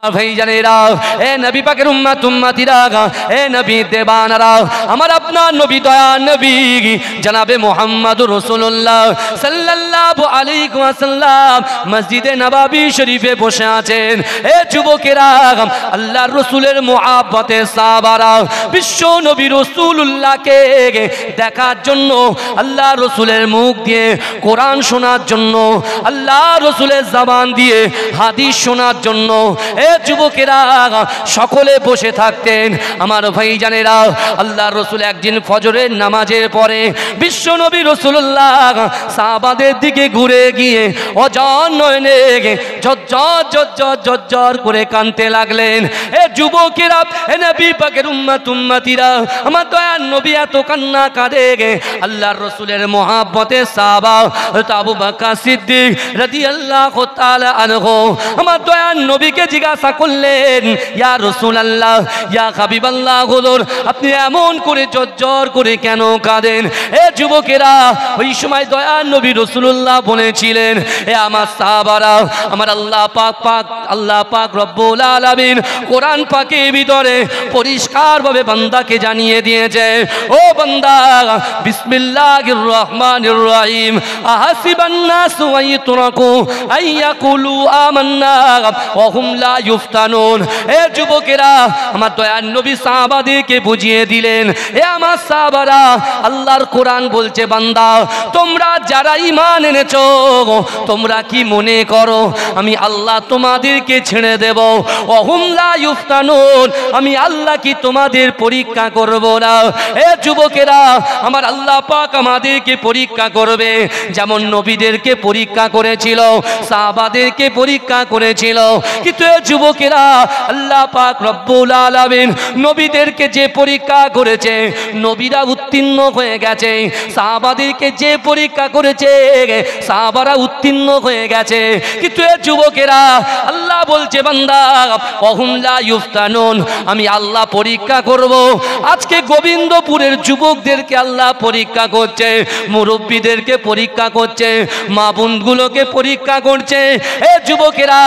ভাইজানেরা, এ নবী পাকের উম্মত উম্মতিরা, এ নবী দেবানারা, আমার আপনার নবী দয়া নবী জনাবে মুহাম্মদুর রাসূলুল্লাহ সাল্লাল্লাহু আলাইহি ওয়াসাল্লাম মসজিদে নববী শরীফে বসে আছেন। এ যুবকেরা, আল্লাহর রাসূলের মুহাব্বতে সাহাবারা বিশ্ব নবী রাসূলুল্লাহকে দেখার জন্য, আল্লাহর রাসূলের মুখ দিয়ে কোরআন শোনার জন্য, আল্লাহর রাসূলের জবান দিয়ে হাদিস শোনার জন্য যুবকেরা সকলে বসে থাকতেন। আমার ভাইজানেরা, আল্লাহর রাসূল একদিন ফজরের নামাজের পরে বিশ্ব নবী রাসূলুল্লাহ সাহাবাদের দিকে ঘুরে গিয়ে অজান নয়নে ঝরঝর ঝরঝর ঝরঝর করে কাঁদতে লাগলেন। এ যুবকেরা, এ নবী পাকের উম্মত উম্মতিরা, আমার দয়ার নবী এত কান্না কাঁদে, আল্লাহর রাসূলের মুহাব্বতে সাহাবা আবু বকর সিদ্দিক রাদিয়াল্লাহু তাআলা আনহু আমার দয়ার নবীকে জিজ্ঞাসা করলেন, ইয়া রাসূলুল্লাহ, ইয়া হাবিবাল্লাহ, হুজুর আপনি এমন করে জোর করে কেন কাঁদেন? এ যুবকেরা, ওই সময় দয়ার নবী রাসূলুল্লাহ বলেছিলেন, এ আমার সাহাবারা, আমার আল্লাহ পাক রব্বুল আলামিন কোরআন পাকের ভিতরে পরিষ্কারভাবে বান্দাকে জানিয়ে দিয়েছে, ও বান্দা, বিসমিল্লাহির রহমানির রহিম, আহাসিবান নাসু আইয়ুতরাকু আইয়াকুলু আমান্না ওয়া হুম লা ইফতানুন। এ যুবকেরা, আমার দয়ার নবী সাহাবাদেরকে বুঝিয়ে দিলেন, এ আমার সাহাবারা, আল্লাহর কোরআন বলছে, বান্দা তোমরা যারা ঈমান এনেছো, তোমরা কি মনে করো আমি আল্লাহ তোমাদেরকে ছেড়ে দেব? ওয়া হুম লা ইফতানুন, আমি আল্লাহ কি তোমাদের পরীক্ষা করব না? এ যুবকেরা, আমার আল্লাহ পাক আমাদেরকে পরীক্ষা করবে, যেমন নবীদেরকে পরীক্ষা করেছিল, সাহাবাদেরকে পরীক্ষা করেছিল। কিন্তু এ যুবকেরা, আল্লাহ পাক রব্বুল আলামিন নবীদেরকে যে পরীক্ষা করেছে, নবীরা উত্তীর্ণ হয়ে গেছে, সাহাবাদেরকে যে পরীক্ষা করেছে, সাহাবারা উত্তীর্ণ হয়ে গেছে। কিন্তু এ যুবকেরা, আল্লাহ বলছে, বান্দা ওয়া হুম লা ইফতানুন, আমি আল্লাহ পরীক্ষা করব। আজকে গোবিন্দপুরের যুবকদেরকে আল্লাহ পরীক্ষা করছে, মুরব্বীদেরকে পরীক্ষা করছে, মা বোনগুলোকে পরীক্ষা করছে। এ যুবকেরা,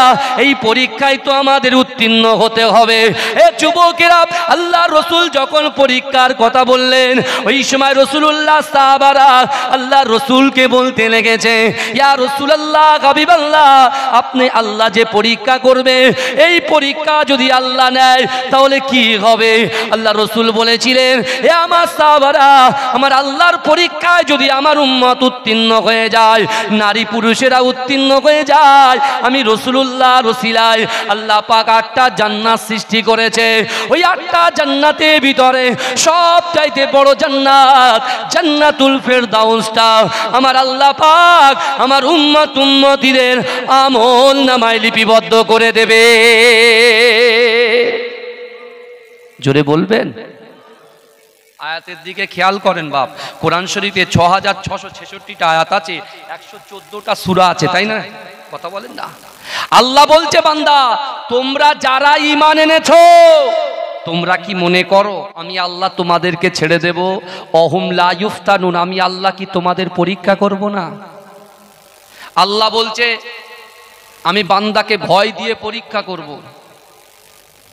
এই পরীক্ষায় তো আমাদের উত্তীর্ণ হতে হবে। এ যুবকেরা, আল্লাহ রাসূল যখন পরীক্ষার কথা বললেন, ওই সময় রাসূলুল্লাহ সাহাবারা আল্লাহ রাসূলকে বলতে লেগেছে, ইয়া রাসূলুল্লাহ, হাবিবাল্লাহ, আপনি আল্লাহ যে পরীক্ষা করবে, এই পরীক্ষা যদি আল্লাহ নেয় তাহলে কি হবে? আল্লাহ রাসূল বলেছিলেন, এ আমার সাহাবারা, আমার আল্লাহর পরীক্ষায় যদি আমার উম্মত উত্তীর্ণ হয়ে যায়, নারী পুরুষেরা উত্তীর্ণ হয়ে যায়, আমি রাসূলুল্লাহ রসিলায় আল্লাহ পাক 8টা জান্নাত সৃষ্টি করেছে। ওই 8টা জান্নাতের ভিতরে সবচাইতে বড় জান্নাত জান্নাতুল ফেরদাউসটা আমার আল্লাহ পাক আমার উম্মতিদের আমল নামায় লিপিবদ্ধ করে দেবে। জোরে বলবেন। আয়াতের দিকে খেয়াল করেন বাপ। কোরআন শরীফে 6666টা আয়াত আছে, 114টা সূরা আছে, তাই না? কথা বলেন না। আল্লাহ বলছে, বান্দা তোমরা যারা ঈমান এনেছো, তোমরা কি মনে করো আমি আল্লাহ তোমাদেরকে ছেড়ে দেব? অহুম লা ইফতানুন, আমি আল্লাহ কি তোমাদের পরীক্ষা করব না? আল্লাহ বলছে, আমি বান্দাকে ভয় দিয়ে পরীক্ষা করব।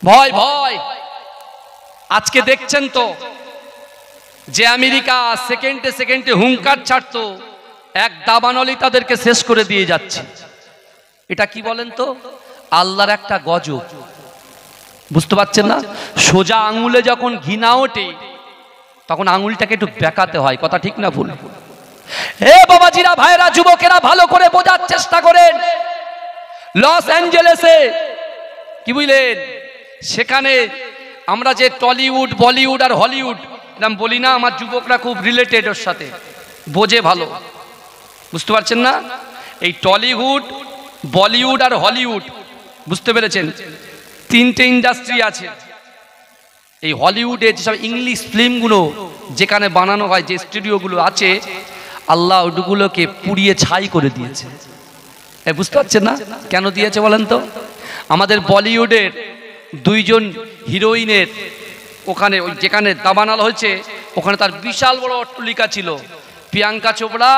ভয় ভয়। আজকে দেখছেন তো যে আমেরিকা সেকেন্ডে সেকেন্ডে হুঙ্কার ছাড়তো, এক দাবানলি তাদেরকে শেষ করে দিয়ে যাচ্ছে। এটা কি বলেন তো? আল্লাহর একটা গজব। বুঝতে পারছেন না? সোজা আঙুলে যখন ঘৃণা ওঠে, তখন আঙুলটাকে একটু বেঁকাতে হয়। কথা ঠিক না ভুল? হে বাবাজিরা, ভাইরা, যুবকেরা, ভালো করে বোঝার চেষ্টা করেন। লস অ্যাঞ্জেলেসে কি বুঝলেন, সেখানে আমরা যে টলিউড, বলিউড আর হলিউড নাম বলি না, আমার যুবকরা খুব রিলেটেড ওর সাথে, বোঝে ভালো। বুঝতে পারছেন না? এই টলিউড, বলিউড আর হলিউড, বুঝতে পেরেছেন? 3টে ইন্ডাস্ট্রি আছে। এই হলিউডে যেসব ইংলিশ ফিল্মগুলো যেখানে বানানো হয়, যে স্টুডিওগুলো আছে, আল্লাহ ওগুলোকে পুড়িয়ে ছাই করে দিয়েছে। বুঝতে পারছেন না কেন দিয়েছে বলেন তো? আমাদের বলিউডের 2জন হিরোইনের ওখানে, ওই যেখানে দাবানাল হয়েছে, ওখানে তার বিশাল বড় অট্টালিকা ছিল। প্রিয়াঙ্কা চোপড়া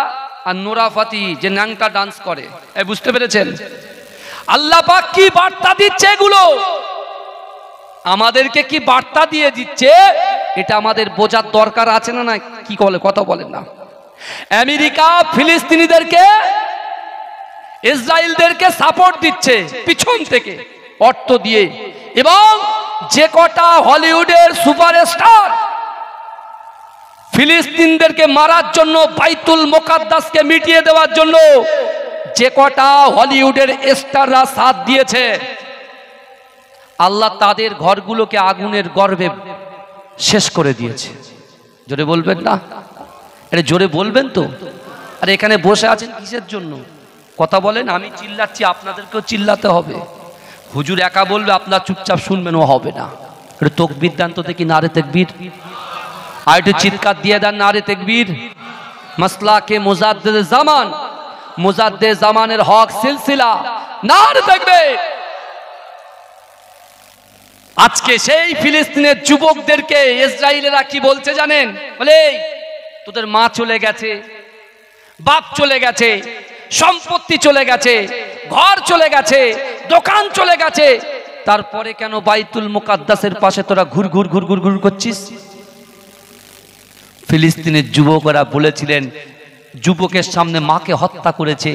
আর নোরা ফাতেহি যে ন্যাংটা ডান্স করে, বুঝতে পেরেছেন? আল্লাহ পাক কি বার্তা দিচ্ছে, এগুলো আমাদেরকে কি বার্তা দিয়ে দিচ্ছে, এটা আমাদের বোঝার দরকার আছে না? না কি বলে, কথা বলেন না। আমেরিকা ফিলিস্তিনিদেরকে, ইসরায়েলদেরকে সাপোর্ট দিচ্ছে পিছন থেকে অর্থ দিয়ে, এবং যে কটা হলিউডের সুপারস্টার ফিলিস্তিনদেরকে মারার জন্য, বাইতুল মুকাদ্দাসকে মিটিয়ে দেওয়ার জন্য যে কটা হলিউডের স্টাররা সাথ দিয়েছে, আল্লাহ তাদের ঘরগুলোকে আগুনের গর্ভে শেষ করে দিয়েছে। জোরে বলবেন না? আরে জোরে বলবেন তো। আর এখানে বসে আছেন কিসের জন্য? কথা বলেন। আমি চিল্লাচ্ছি, আপনাদেরকেও চিল্লাতে হবে। হুজুর একা বলবে, আপনার চুপচাপ শুনবেন, ও হবে না। এটা তাকবীর দেন তো দেখি, নারে তাকবীর। আর একটু চিৎকার দিয়ে দেন, নারে তাকবীর। মাসলাকে মুজাদ্দিদ জামান, মুজাদ্দিদ জামানের হক সিলসিলা, নারে তাকবীর। আজকে সেই ফিলিস্তিনের যুবকদেরকে ইসরায়েলিরা কি বলছে জানেন? বলে তোদের মা চলে গেছে, বাপ চলে গেছে, সম্পত্তি চলে গেছে, ঘর চলে গেছে, দোকান চলে গেছে, তারপরে কেন বাইতুল মুকাদ্দাসের পাশে তোরা ঘুর ঘুর ঘুর ঘুর ঘুর করছিস? ফিলিস্তিনের যুবকরা বলেছিলেন, যুবকের সামনে মাকে হত্যা করেছে,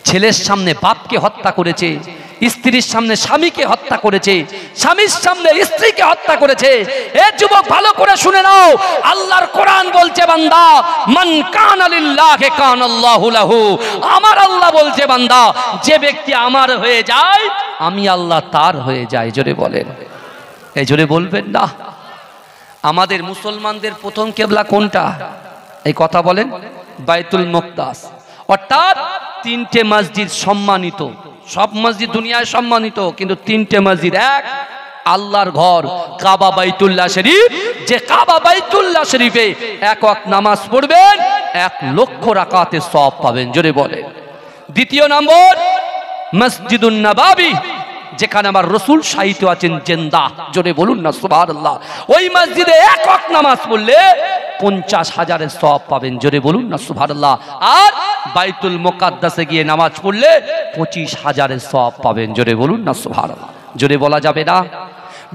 ছেলের সামনে বাপকে হত্যা করেছে, স্ত্রীর সামনে স্বামীকে হত্যা করেছে, স্বামীর সামনে স্ত্রীকে হত্যা করেছে। এ যুবক ভালো করে শুনে নাও, আল্লাহর কোরআন বলছে বান্দা, মান কানা লিল্লাহি কানাল্লাহু লাহু, আমার আল্লাহ বলছে বান্দা, যে ব্যক্তি আমার হয়ে যায় আমি আল্লাহ তার হয়ে যায়। জোরে বলেন, এই জোরে বলবেন না। আমাদের মুসলমানদের প্রথম কিবলা কোনটা? এই কথা বলেন, বাইতুল মুকদ্দাস। অর্থাৎ তিনটে মসজিদ সম্মানিত, সব মসজিদ দুনিয়ায় সম্মানিত, কিন্তু তিনটে মসজিদ। এক, আল্লাহর ঘর কাবা বাইতুল্লাহ শরীফ, যে কাবা বাইতুল্লাহ শরীফে এক ওয়াক্ত নামাজ পড়বেন 1,00,000 রাকাতের সওয়াব পাবেন। জোরে বলেন। দ্বিতীয় নম্বর মসজিদুন নববী, যেখানে আমার রাসূল শায়িত আছেন জিন্দা। জোরে বলুন না সুবহানাল্লাহ। ওই মসজিদে এক ওয়াক্ত নামাজ পড়লে 50,000-এর সওয়াব পাবেন। জোরে বলুন না সুবহানাল্লাহ। আর বাইতুল মুকাদ্দাসে গিয়ে নামাজ পড়লে 25,000-এর সওয়াব পাবেন। জোরে বলুন না সুবহানাল্লাহ। জোরে বলা যাবে না?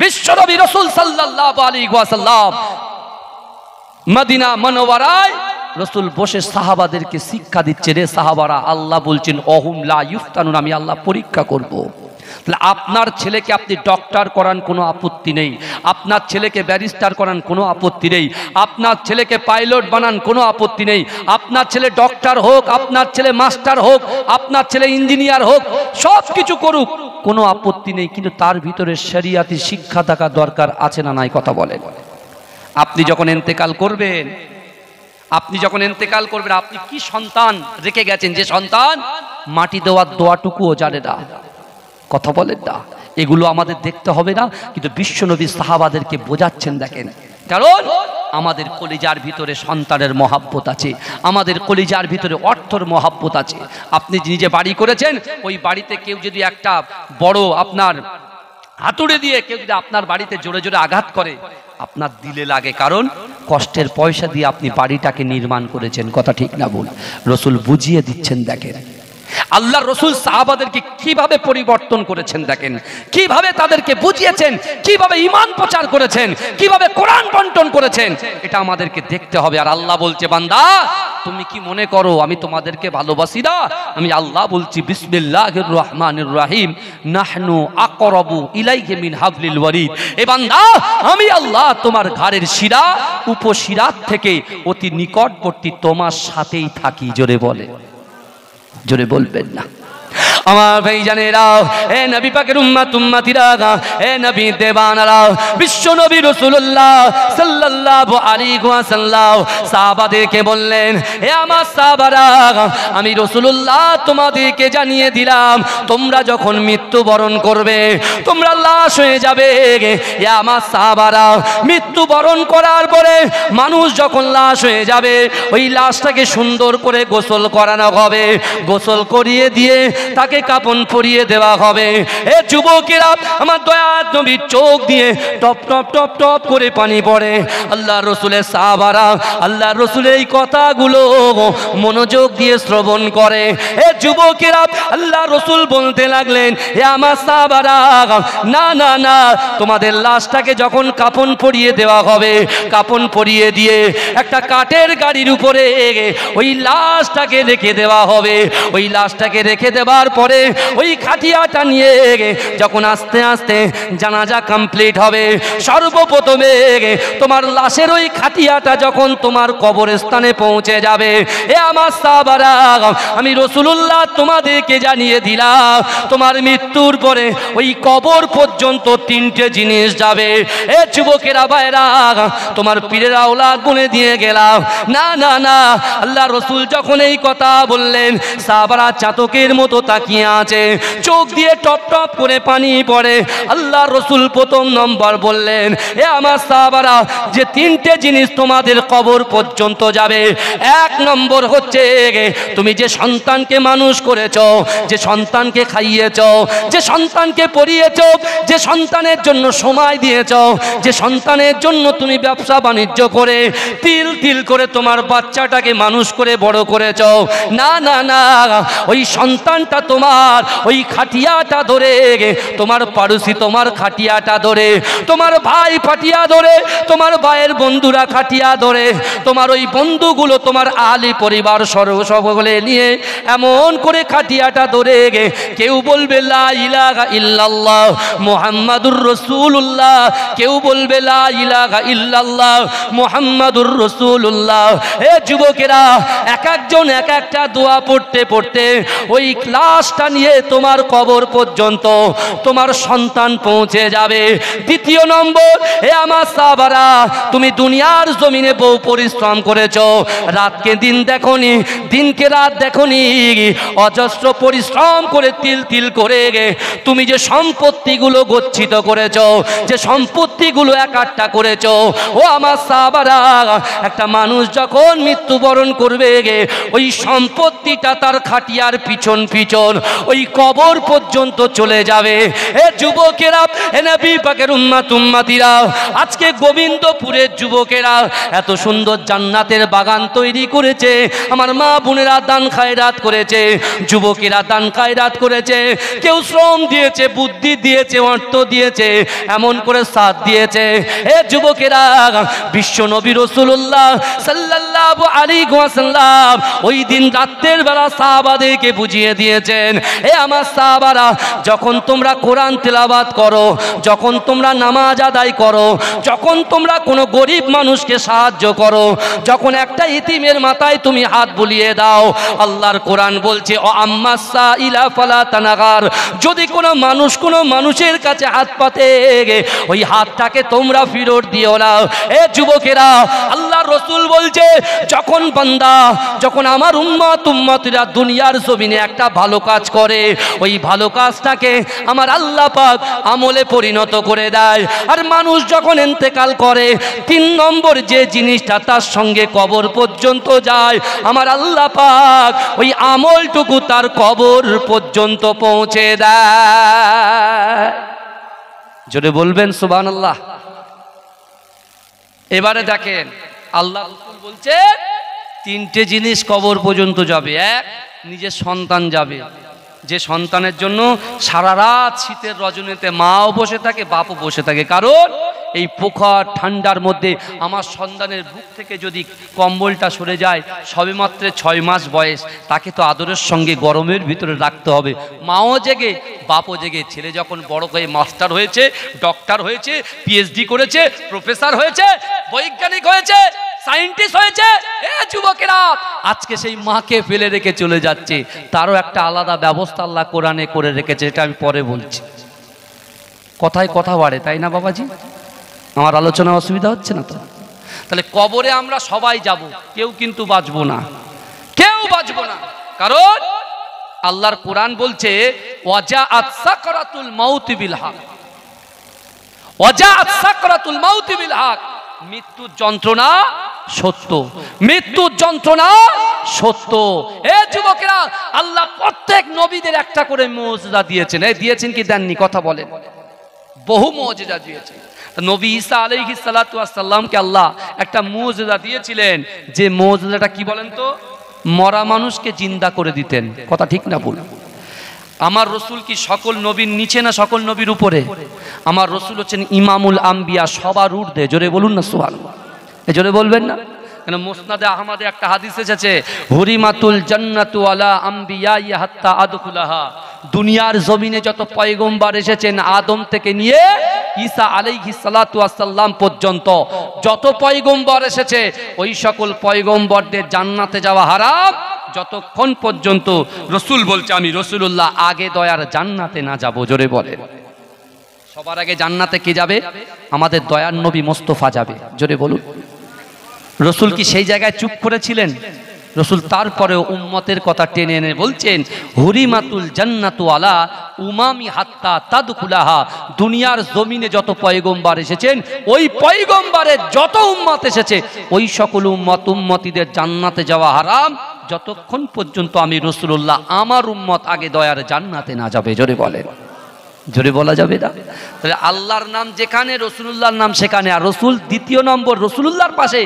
বিশ্বনবী রাসূল সাল্লাল্লাহু আলাইহি ওয়াসাল্লাম মদিনা মুনাওয়ারায় রাসূল বসে সাহাবাদেরকে শিক্ষা দিচ্ছে, রে সাহাবারা, আল্লাহ বলছেন অহুম লা ইফতানুন, আমি আল্লাহ পরীক্ষা করব। তাহলে আপনার ছেলেকে আপনি ডক্টর করান, কোনো আপত্তি নেই। আপনার ছেলেকে ব্যারিস্টার করান, কোনো আপত্তি নেই। আপনার ছেলেকে পাইলট বানান, কোনো আপত্তি নেই। আপনার ছেলে ডক্টর হোক, আপনার ছেলে মাস্টার হোক, আপনার ছেলে ইঞ্জিনিয়ার হোক, সব কিছু করুক, কোনো আপত্তি নেই। কিন্তু তার ভিতরে শরিয়াতি শিক্ষা থাকা দরকার আছে না নাই? কথা বলেন। আপনি যখন ইন্তেকাল করবেন, আপনি কি সন্তান রেখে গেছেন? যে সন্তান মাটি দেওয়ার দোয়াটুকুও জানে না। কথা বলেন না। এগুলো আমাদের দেখতে হবে না? কিন্তু বিশ্বনবী সাহাবাদেরকে বোঝাচ্ছেন, দেখেন, কারণ আমাদের কলিজার ভিতরে সন্তানের মহাব্বত আছে, আমাদের কলিজার ভিতরে অর্থর মহাব্বত আছে। আপনি নিজে বাড়ি করেছেন, ওই বাড়িতে কেউ যদি একটা বড় আপনার হাতুড়ে দিয়ে কেউ যদি আপনার বাড়িতে জোরে জোরে আঘাত করে, আপনার দিলে লাগে, কারণ কষ্টের পয়সা দিয়ে আপনি বাড়িটাকে নির্মাণ করেছেন। কথা ঠিক না বল? রাসূল বুঝিয়ে দিচ্ছেন, দেখেন আল্লাহর রাসূল সাহাবাদেরকে কিভাবে পরিবর্তন করেছেন, দেখেন কিভাবে তাদেরকে বুঝিয়েছেন, কিভাবে ঈমান প্রচার করেছেন, কিভাবে কোরআন বন্টন করেছেন, এটা আমাদেরকে দেখতে হবে। আর আল্লাহ বলছে, বান্দা তুমি কি মনে করো আমি তোমাদেরকে ভালোবাসি না? আমি আল্লাহ বলছি, বিসমিল্লাহির রহমানির রহিম, নাহনু আকরাবু ইলাইহি মিন হাবলিল ওয়ারিদ। এ বান্দা, আমি আল্লাহ তোমার ঘাড়ের শিরা উপশিরার থেকে অতি নিকটবর্তী, তোমার সাথেই থাকি। জোরে বলে, জোরে বলবেন না। আমার ভাইজানেরা, এ নবী পাকের উম্মত উম্মতিরা, এ নবী দেবানারা, বিশ্ব নবী রাসূলুল্লাহ সাল্লাল্লাহু আলাইহি ওয়াসাল্লাম সাহাবাদেরকে বললেন, হে আমার সাহাবারা, আমি রাসূলুল্লাহ তোমাদেরকে জানিয়ে দিলাম, তোমরা যখন মৃত্যুবরণ করবে, তোমরা লাশ হয়ে যাবে। হে আমার সাহাবারা, মৃত্যুবরণ করার পরে মানুষ যখন লাশ হয়ে যাবে, ওই লাশটাকে সুন্দর করে গোসল করানো হবে। গোসল করিয়ে দিয়ে তাকে তাকে কাফন পরিয়ে দেওয়া হবে। এ যুবকেরা, আমার দয়ার নবীর চোখ দিয়ে টপ টপ টপ টপ করে পানি পড়ে। আল্লাহ রসুলের সাহাবারা আল্লাহ রসুলের এই কথাগুলো মনোযোগ দিয়ে শ্রবণ করে। এ যুবকেরা, আল্লাহ রসুল বলতে লাগলেন, এ আমার সাহাবারা, না না না, তোমাদের লাশটাকে যখন কাফন পরিয়ে দেওয়া হবে, কাফন পরিয়ে দিয়ে একটা কাঠের গাড়ির উপরে ওই লাশটাকে রেখে দেওয়া হবে। ওই লাশটাকে রেখে দেওয়ার পরে ওই খাটিয়াটা নিয়ে যখন আস্তে আস্তে জানাজা কমপ্লিট হবে, সর্বপ্রথমে তোমার লাশের ওই খাটিয়াটা যখন তোমার কবরস্থানে পৌঁছে যাবে, এ আমার সাহাবারা, আমি রাসূলুল্লাহ তোমাদেরকে জানিয়ে দিলাম, তোমার মৃত্যুর পরে ওই কবর পর্যন্ত তিনটে জিনিস যাবে। এ যুবকেরা ভাইরা, তোমার পীরের আওলাদ বলে দিয়ে গেলাম, না না না। আল্লাহ রসুল যখন এই কথা বললেন, সাহাবারা চাতকের মতো তাকিয়ে আছে, চোখ দিয়ে টপ টপ করে পানি পড়ে। আল্লাহ রসুল প্রথম নম্বর বললেন, এ আমার সাহাবারা, যে তিনটে জিনিস তোমাদের কবর পর্যন্ত যাবে, এক নম্বর হচ্ছে তুমি যে সন্তানকে মানুষ করেছ, যে সন্তানকে খাইয়েছ, যে সন্তানকে পড়িয়েছ, যে সন্তানের জন্য সময় দিয়েছ, যে সন্তানের জন্য তুমি ব্যবসা বাণিজ্য করে তিল তিল করে তোমার বাচ্চাটাকে মানুষ করে বড় করেছ, না না না, ওই সন্তানটা তোমার ওই খাটিয়াটা ধরে, তোমার পাড়োশি তোমার খাটিয়াটা ধরে, তোমার ভাই খাটিয়া ধরে, তোমার ভাইয়ের বন্ধুরা খাটিয়া ধরে, তোমার ওই বন্ধুগুলো তোমার আহলি পরিবার সকলে নিয়ে এমন করে খাটিয়াটা ধরে, কেউ বলবে লা ইলাহা ইল্লাল্লাহ মুহাম্মাদুর রাসূলুল্লাহ, কেউ বলবে লা ইলাহা ইল্লাল্লাহ মুহাম্মাদুর রাসূলুল্লাহ। এ যুবকেরা, এক একজন এক একটা দোয়া পড়তে পড়তে ওই লাশটা নিয়ে তোমার কবর পর্যন্ত তোমার সন্তান পৌঁছে যাবে। দ্বিতীয় নম্বর, এ আমার সাহাবারা, তুমি দুনিয়ার জমিনে বহু পরিশ্রম করেছ, রাতকে দিন দেখনি, দিনকে রাত দেখনি, অজস্র পরিশ্রম করে তিল তিল করে তুমি যে সম্পত্তিগুলো গচ্ছিত করেছ, যে সম্পত্তিগুলো একাট্টা করেছ, ও আমার সাহাবারা, একটা মানুষ যখন মৃত্যুবরণ করবে, ওই সম্পত্তিটা তার খাটিয়ার পিছন পিছন ওই কবর পর্যন্ত চলে যাবে। এ যুবকেরা, এ নবী পাকের উম্মত উম্মতিরা, আজকে গোবিন্দপুরের যুবকেরা এত সুন্দর জান্নাতের বাগান তৈরি করেছে, আমার মা বোনেরা দান খায়রাত করেছে, যুবকেরা দান খায়রাত করেছে, কেউ শ্রম দিয়েছে, বুদ্ধি দিয়েছে, অর্থ দিয়েছে, এমন করে সাথ দিয়েছে। এ যুবকেরা, বিশ্ব নবী রাসূলুল্লাহ সাল্লাল্লাহু আলাইহি ওয়াসাল্লাম ওই দিন রাতের বেলা সাহাবাদেরকে বুঝিয়ে দিয়েছেন, এ আমার সাহাবারা, যখন তোমরা কোরআন তেলাওয়াত করো, যখন তোমরা নামাজ আদায় করো, যখন তোমরা কোনো গরিব মানুষকে সাহায্য করো, যখন একটা ইতিমের মাথায় তুমি হাত বুলিয়ে দাও, আল্লাহর কোরআন বলছে, ও আম্মাস সাইলা ফালা তানাগার, যদি কোনো মানুষ কোনো মানুষের কাছে হাত পাতে, ওই হাতটাকে তোমরা ফেরত দিও না। এ যুবকেরা, আল্লাহর রাসূল বলছে, যখন বান্দা, যখন আমার উম্মত উম্মতিরা দুনিয়ার জমিনে একটা ভালো কাজ করে, ওই ভালো কাজটাকে আমার আল্লাহ পাক আমলে পরিণত করে দেয়। আর মানুষ যখন ইন্তেকাল করে, তিন নম্বর যে জিনিসটা তার সঙ্গে কবর পর্যন্ত যায়, আমার আল্লাহ পাক ওই আমলটুকু তার কবর পর্যন্ত পৌঁছে দেয়। জোরে বলবেন সুবহানাল্লাহ। এবারে দেখেন, আল্লাহ রাসূল বলছে তিনটে জিনিস কবর পর্যন্ত যাবে। এক, নিজের সন্তান যাবে, যে সন্তানের জন্য সারা রাত শীতের রজনীতে মাও বসে থাকে, বাপও বসে থাকে, কারণ এই প্রখর ঠান্ডার মধ্যে আমার সন্তানের বুক থেকে যদি কম্বলটা সরে যায়, সবেমাত্র 6 মাস বয়স, তাকে তো আদরের সঙ্গে গরমের ভিতরে রাখতে হবে। মাও জেগে, বাপও জেগে। ছেলে যখন বড় হয়ে মাস্টার হয়েছে, ডক্টর হয়েছে, পিএইচডি করেছে, প্রফেসর হয়েছে, বৈজ্ঞানিক হয়েছে, সায়েন্টিস্ট হয়েছে, এ যুবকেরা, আজকে সেই মাকে ফেলে রেখে চলে যাচ্ছে। তারও একটা আলাদা ব্যবস্থা আল্লাহ কোরআনে করে রেখেছে, এটা আমি পরে বলছি। কথায় কথা বাড়ে, তাই না বাবাজি? আমার আলোচনা অসুবিধা হচ্ছে না তো? তাহলে কবরে আমরা সবাই যাব, কেউ কিন্তু বাঁচবো না, কেউ বাঁচবো না, কারণ আল্লাহর কোরআন বলছে, ওয়াজাআত সাকরাতুল মাউত বিল হক, ওয়াজাআত সাকরাতুল মাউত বিল হক, মৃত্যুর যন্ত্রণা সত্য, মৃত্যুর যন্ত্রণা সত্য। এ যুবকেরা, আল্লাহ প্রত্যেক নবীদের একটা করে মুজিজা দিয়েছেন। দিয়েছেন কি দেননি? কথা বলেন। বহু মুজিজা দিয়েছেন। নবী ঈসা আলাইহিস সালাতু ওয়াস সালামকে আল্লাহ একটা মুজিজা দিয়েছিলেন, যে মুজিজাটা কি বলেন তো? মরা মানুষকে জিন্দা করে দিতেন। কথা ঠিক না ভুল? আমার রসুল কি সকল নবীর নিচে না সকল নবীর উপরে? আমার রসুল হচ্ছেন ইমামুল আম্বিয়া, সবার ঊর্ধ্বে। জোরে বলুন না সুবহানাল্লাহ। জোরে বলবেন না? কেন মুসনাদে আহমদে একটা হাদিস এসেছে, হুরিমাতুল জান্নাতু আলা আম্বিয়াই হাত্তা আদখুলাহা। দুনিয়ার জমিনে যত পয়গম্বর এসেছেন, আদম থেকে নিয়ে ঈসা আলাইহিস সালাতু ওয়াস সালাম পর্যন্ত যত পয়গম্বর এসেছে, ওই সকল পয়গম্বরদের জান্নাতে যাওয়া হারাম, যতক্ষণ পর্যন্ত রসুল বলছে আমি রসুলুল্লাহ আগে দয়ার জান্নাতে না যাব। জোরে বলেন। সবার আগে জান্নাতে কে যাবে? আমাদের দয়ার নবী মোস্তফা যাবে। জোরে বলুন। রসুল কি সেই জায়গায় চুপ করেছিলেন? রসুল তারপরেও উম্মতের কথা টেনে এনে বলছেন, হুরিমাতুল জান্নাতু আলা উমামি হাত্তা তাদখুলাহা। দুনিয়ার জমিনে যত পয়গম্বর এসেছেন, ওই পয়গম্বরের যত উম্মত এসেছে, ওই সকল উম্মতিদের জান্নাতে যাওয়া হারাম, যতক্ষণ পর্যন্ত আমি রসুলুল্লাহ আমার উম্মত আগে দয়ার জান্নাতে না যাবে। জোরে বলেন। জোরে বলা যাবে না? তাহলে আল্লাহর নাম যেখানে, রসুলুল্লাহর নাম সেখানে। আর রসুল দ্বিতীয় নম্বর, রসুলুল্লাহর পাশে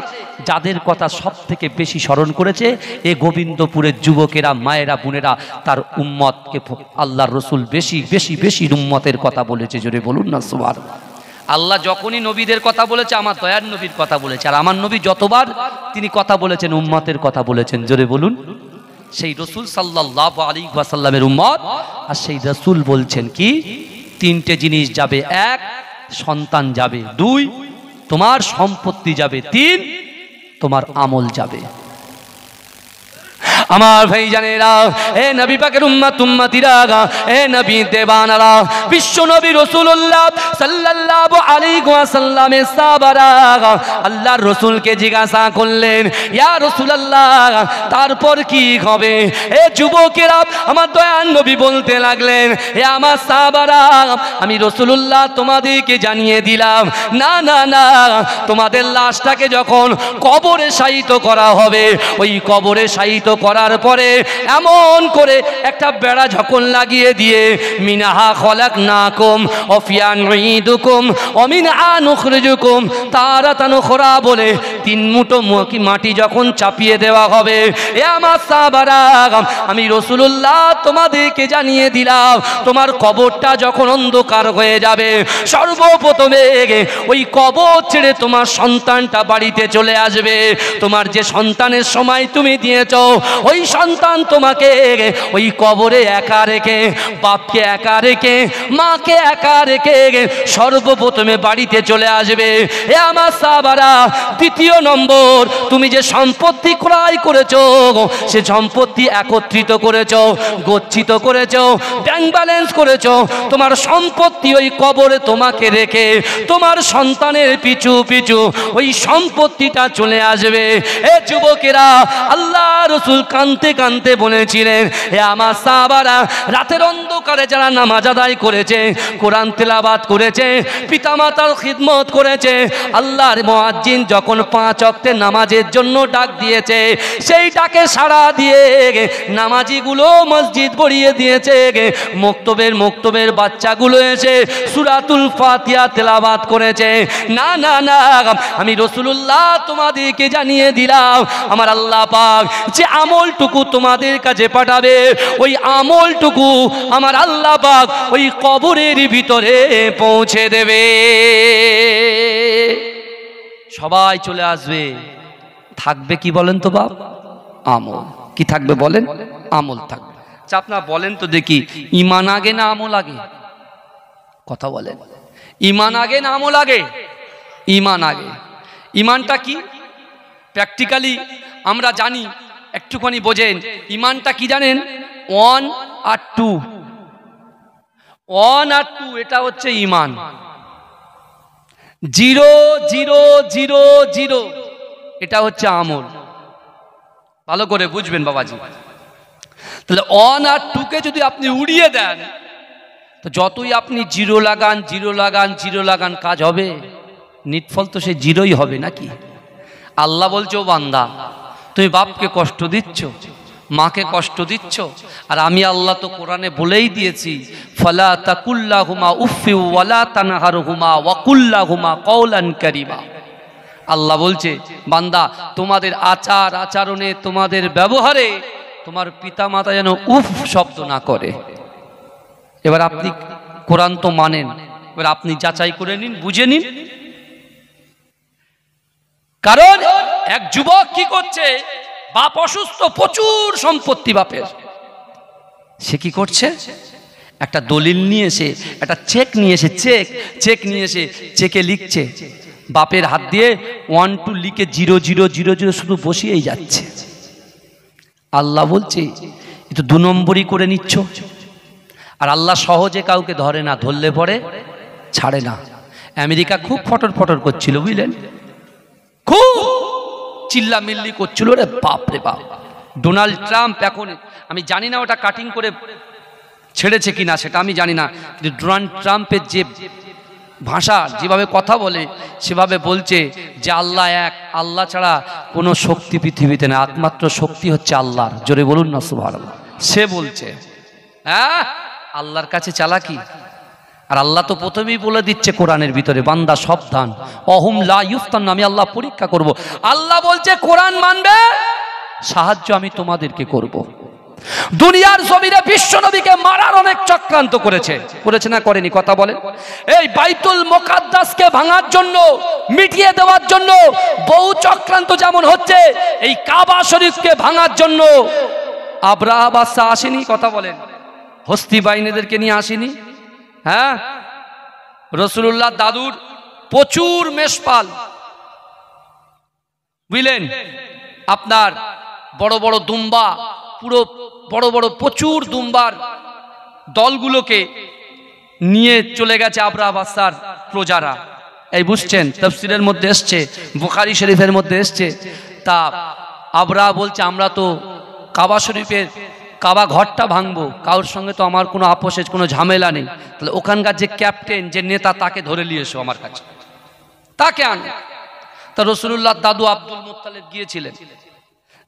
যাদের কথা সব থেকে বেশি স্মরণ করেছে, এ গোবিন্দপুরের যুবকেরা, মায়েরা, বোনেরা, তার উম্মতকে আল্লাহর রসুল বেশি বেশি বেশি উম্মতের কথা বলেছে। জোরে বলুন না সুবহানাল্লাহ। আল্লাহ যখনই নবীদের কথা বলেছে, আমার দয়ার নবীর কথা বলেছে। আর আমার নবী যতবার তিনি কথা বলেছেন, উম্মতের কথা বলেছেন। জোরে বলুন। সেই রসুল সাল্লাল্লাহু আলাইহি ওয়াসাল্লামের উম্মত। আর সেই রসুল বলছেন কি? তিনটে জিনিস যাবে। এক, সন্তান যাবে। দুই, তোমার সম্পত্তি যাবে। তিন, তোমার আমল যাবে। আমার ভাইজানেরা, এ নবী পাকের উম্মত উম্মতিরা, এ নবী দেবানারা, বিশ্ব নবী রাসূলুল্লাহ সাল্লাল্লাহু আলাইহি ওয়াসাল্লামের সাহাবারা আল্লাহর রাসূলকে জিজ্ঞাসা করলেন, ইয়া রাসূলুল্লাহ তারপর কি হবে? এ যুবকেরা, আমার দয়ার নবী বলতে লাগলেন, হে আমার সাহাবারা, আমি রাসূলুল্লাহ তোমাদেরকে জানিয়ে দিলাম, না না না, তোমাদের লাশটাকে যখন কবরে শায়িত করা হবে, ওই কবরে শায়িত করার পরে এমন করে একটা বেড়া ঝকল লাগিয়ে দিয়ে, মিনাহা খলাকনাকুম ওয়া ফিহা নুঈদুকুম ওয়া মিনহা নুখরিজুকুম তারাতান উখরা বলে তিন মুঠো মাটি যখন চাপিয়ে দেওয়া হবে, এ আমার সাহাবারা, আমি রাসূলুল্লাহ তোমাদেরকে জানিয়ে দিলাম, তোমার কবরটা যখন অন্ধকার হয়ে যাবে, সর্বপ্রথমে ওই কবর ছেড়ে তোমার সন্তানটা বাড়িতে চলে আসবে। তোমার যে সন্তানের সময় তুমি দিয়েছো, ওই সন্তান তোমাকে ওই কবরে একা রেখে, বাপকে একা রেখে, মাকে একা রেখে সর্বপ্রথমে বাড়িতে চলে আসবে। এ আমার সাহাবারা, দ্বিতীয় নম্বর, তুমি যে সম্পত্তি ক্রয় করেছো, সে সম্পত্তি একত্রিত করেছো, গচ্ছিত করেছো, ব্যাংক ব্যালেন্স করেছো, তোমার সম্পত্তি ওই কবরে তোমাকে রেখে তোমার সন্তানের পিছু পিছু ওই সম্পত্তিটা চলে আসবে। এ যুবকেরা, আল্লাহ রাসূল কানতে কানতে বলেছিলেন, হে আমার সাহাবারা, রাতের অন্ধকারে যারা নামাজ আদায় করেছে, কোরআন তেলাওয়াত করেছে, পিতামাতার খিদমত করেছে, আল্লাহর মুয়াজ্জিন যখন 5 ওয়াক্তের নামাজের জন্য ডাক দিয়েছে, সেই ডাকে সাড়া দিয়ে নামাজিগুলো মসজিদ ভরিয়ে দিয়েছে। মক্তবের বাচ্চাগুলো এসে সূরাতুল ফাতিহা তেলাওয়াত করেছে। না না না, আমি রাসূলুল্লাহ তোমাদেরকে জানিয়ে দিলাম, আমার আল্লাহ পাক যে আমলটুকু তোমাদের কাছে পাঠাবে, ওই আমলটুকু আমার আল্লাহ পাক ওই কবরের ভিতরে পৌঁছে দেবে। সবাই চলে আসবে, থাকবে কি বলেন তো বাপ? আমল। কি থাকবে বলেন? আমল থাকবে। আচ্ছা আপনারা বলেন তো দেখি, ঈমান আগে না আমল আগে? কথা বলেন। ঈমান আগে না আমল আগে? ঈমান আগে। ঈমানটা কি? প্র্যাকটিক্যালি আমরা জানি, একটুখানি বোঝেন। ঈমানটা কি জানেন? 1 আর 2, 1 আর 2, এটা হচ্ছে ঈমান। 0 0 0 0, এটা হচ্ছে আমল। ভালো করে বুঝবেন বাবাজি। তাহলে 1 আর 2 কে যদি আপনি উড়িয়ে দেন, তো যতই আপনি 0 লাগান 0 লাগান 0 লাগান, কাজ হবে? নিটফল তো সে 0ই হবে নাকি? আল্লাহ বলছে, ও বান্দা, তুমি বাপকে কষ্ট দিচ্ছ, মাকে কষ্ট দিচ্ছ, আর আমি আল্লাহ তো কোরআনে বলেই দিয়েছি, ফালা তাকুল্লাহুমা উফফি ওয়ালা তানহারহুমা ওয়া কুল্লাহুমা কওলান কারীমা। আল্লাহ বলছে, বান্দা, তোমাদের আচার আচরণে, তোমাদের ব্যবহারে তোমার পিতামাতা যেন উফ শব্দ না করে। এবার আপনি কোরআন তো মানেন, এবার আপনি যাচাই করে নিন, বুঝে নিন। কারণ এক যুবক কি করছে, বাপ অসুস্থ, প্রচুর সম্পত্তি বাপের, সে কি করছে, একটা দলিল নিয়ে এসে, একটা চেক নিয়ে এসে, চেক নিয়ে এসে চেকে লিখছে, বাপের হাত দিয়ে 1 2 লিখে 0000 শুধু বসিয়েই যাচ্ছে। আল্লাহ বলছে, এ তো 2 নম্বরই করে নিচ্ছ। আর আল্লাহ সহজে কাউকে ধরে না, ধরলে পরে ছাড়ে না। আমেরিকা খুব ফটর ফটর করছিল, বুঝলেন, খুব চিল্লামিল্লি করছিল, রে বাপ রে বাপ। ডোনাল্ড ট্রাম্প এখন, আমি জানি না ওটা কাটিং করে ছেড়েছে কিনা, সেটা আমি জানি না, কিন্তু ডোনাল্ড ট্রাম্পের যে ভাষা, যেভাবে কথা বলে, সেভাবে বলছে যে আল্লাহ এক, আল্লাহ ছাড়া কোনো শক্তি পৃথিবীতে না, একমাত্র শক্তি হচ্ছে আল্লাহর। জোরে বলুন না সুবহানাল্লাহ। সে বলছে, হ্যাঁ, আল্লাহর কাছে চালাকি। আর আল্লাহ তো প্রথমেই বলে দিচ্ছে কোরআনের ভিতরে, বান্দা সাবধান, অহুম লা ইফতান, আমি আল্লাহ পরীক্ষা করব। আল্লাহ বলছে, কোরআন মানবে, সাহায্য আমি তোমাদেরকে করব। দুনিয়ার জমিনে বিশ্ব নবীকে মারার অনেক চক্রান্ত করেছে না করেনি, কথা বলেন। এই বাইতুল মুকাদ্দাসকে ভাঙার জন্য, মিটিয়ে দেওয়ার জন্য বহু চক্রান্ত যেমন হচ্ছে, এই কাবা শরীফকে ভাঙার জন্য আবরাহা বাদশা আসেনি, কথা বলেন, হস্তি বাহিনীদেরকে নিয়ে আসেনি। হ্যাঁ, রাসূলুল্লাহ দাদুর প্রচুর মেষপাল, বুঝলেন, আপনার বড় বড় দুম্বা, পুরো বড় বড় প্রচুর দুম্বার দলগুলোকে নিয়ে চলে গেছে আবরাহা বাদশার প্রজারা। এই বুঝছেন, তাফসীরের মধ্যে এসছে, বুখারী শরীফের মধ্যে এসছে। তা আবরাহা বলছে, আমরা তো কাবা শরীফের কাবা ঘরটা ভাঙবো, কারোর সঙ্গে তো আমার কোনো আপোষের কোনো ঝামেলা নেই, তাহলে ওখানকার যে ক্যাপ্টেন, যে নেতা, তাকে ধরে নিয়ে এসো আমার কাছে, তাকে আনো। তা রাসূলুল্লাহ দাদু আব্দুল মুত্তালিব গিয়েছিলেন,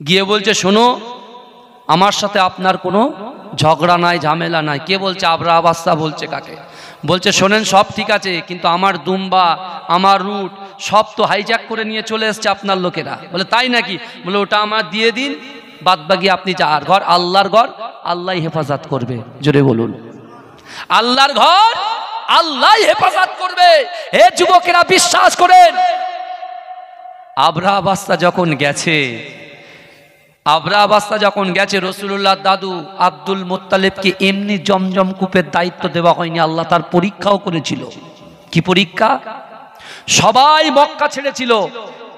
গিয়ে বলছে, শোনো, আমার সাথে আপনার কোনো ঝগড়া নাই, ঝামেলা নাই। কে বলছে? আবরাহা বাদশা বলছে। কাকে বলছে? শোনেন, সব ঠিক আছে, কিন্তু আমার দুম্বা, আমার রুট সব তো হাইজ্যাক করে নিয়ে চলে এসছে আপনার লোকেরা। বলে, তাই নাকি? বলে, ওটা আমার দিয়ে দিন, বাদ বাকি আপনি যার ঘর, আল্লাহর ঘর, আল্লাহ হেফাজত করবে। জোরে বলুন, আল্লাহর ঘর আল্লাহ হেফাজত করবে। হে যুবকেরা, বিশ্বাস করেন। আবরাহা বাদশা যখন গেছে, রাসূলুল্লাহ দাদু আব্দুল মুত্তালিবকে এমনি জমজম কূপের দায়িত্ব দেওয়া হয়নি, আল্লাহ তার পরীক্ষাও করেছিল। কি পরীক্ষা? সবাই মক্কা ছেড়েছিল,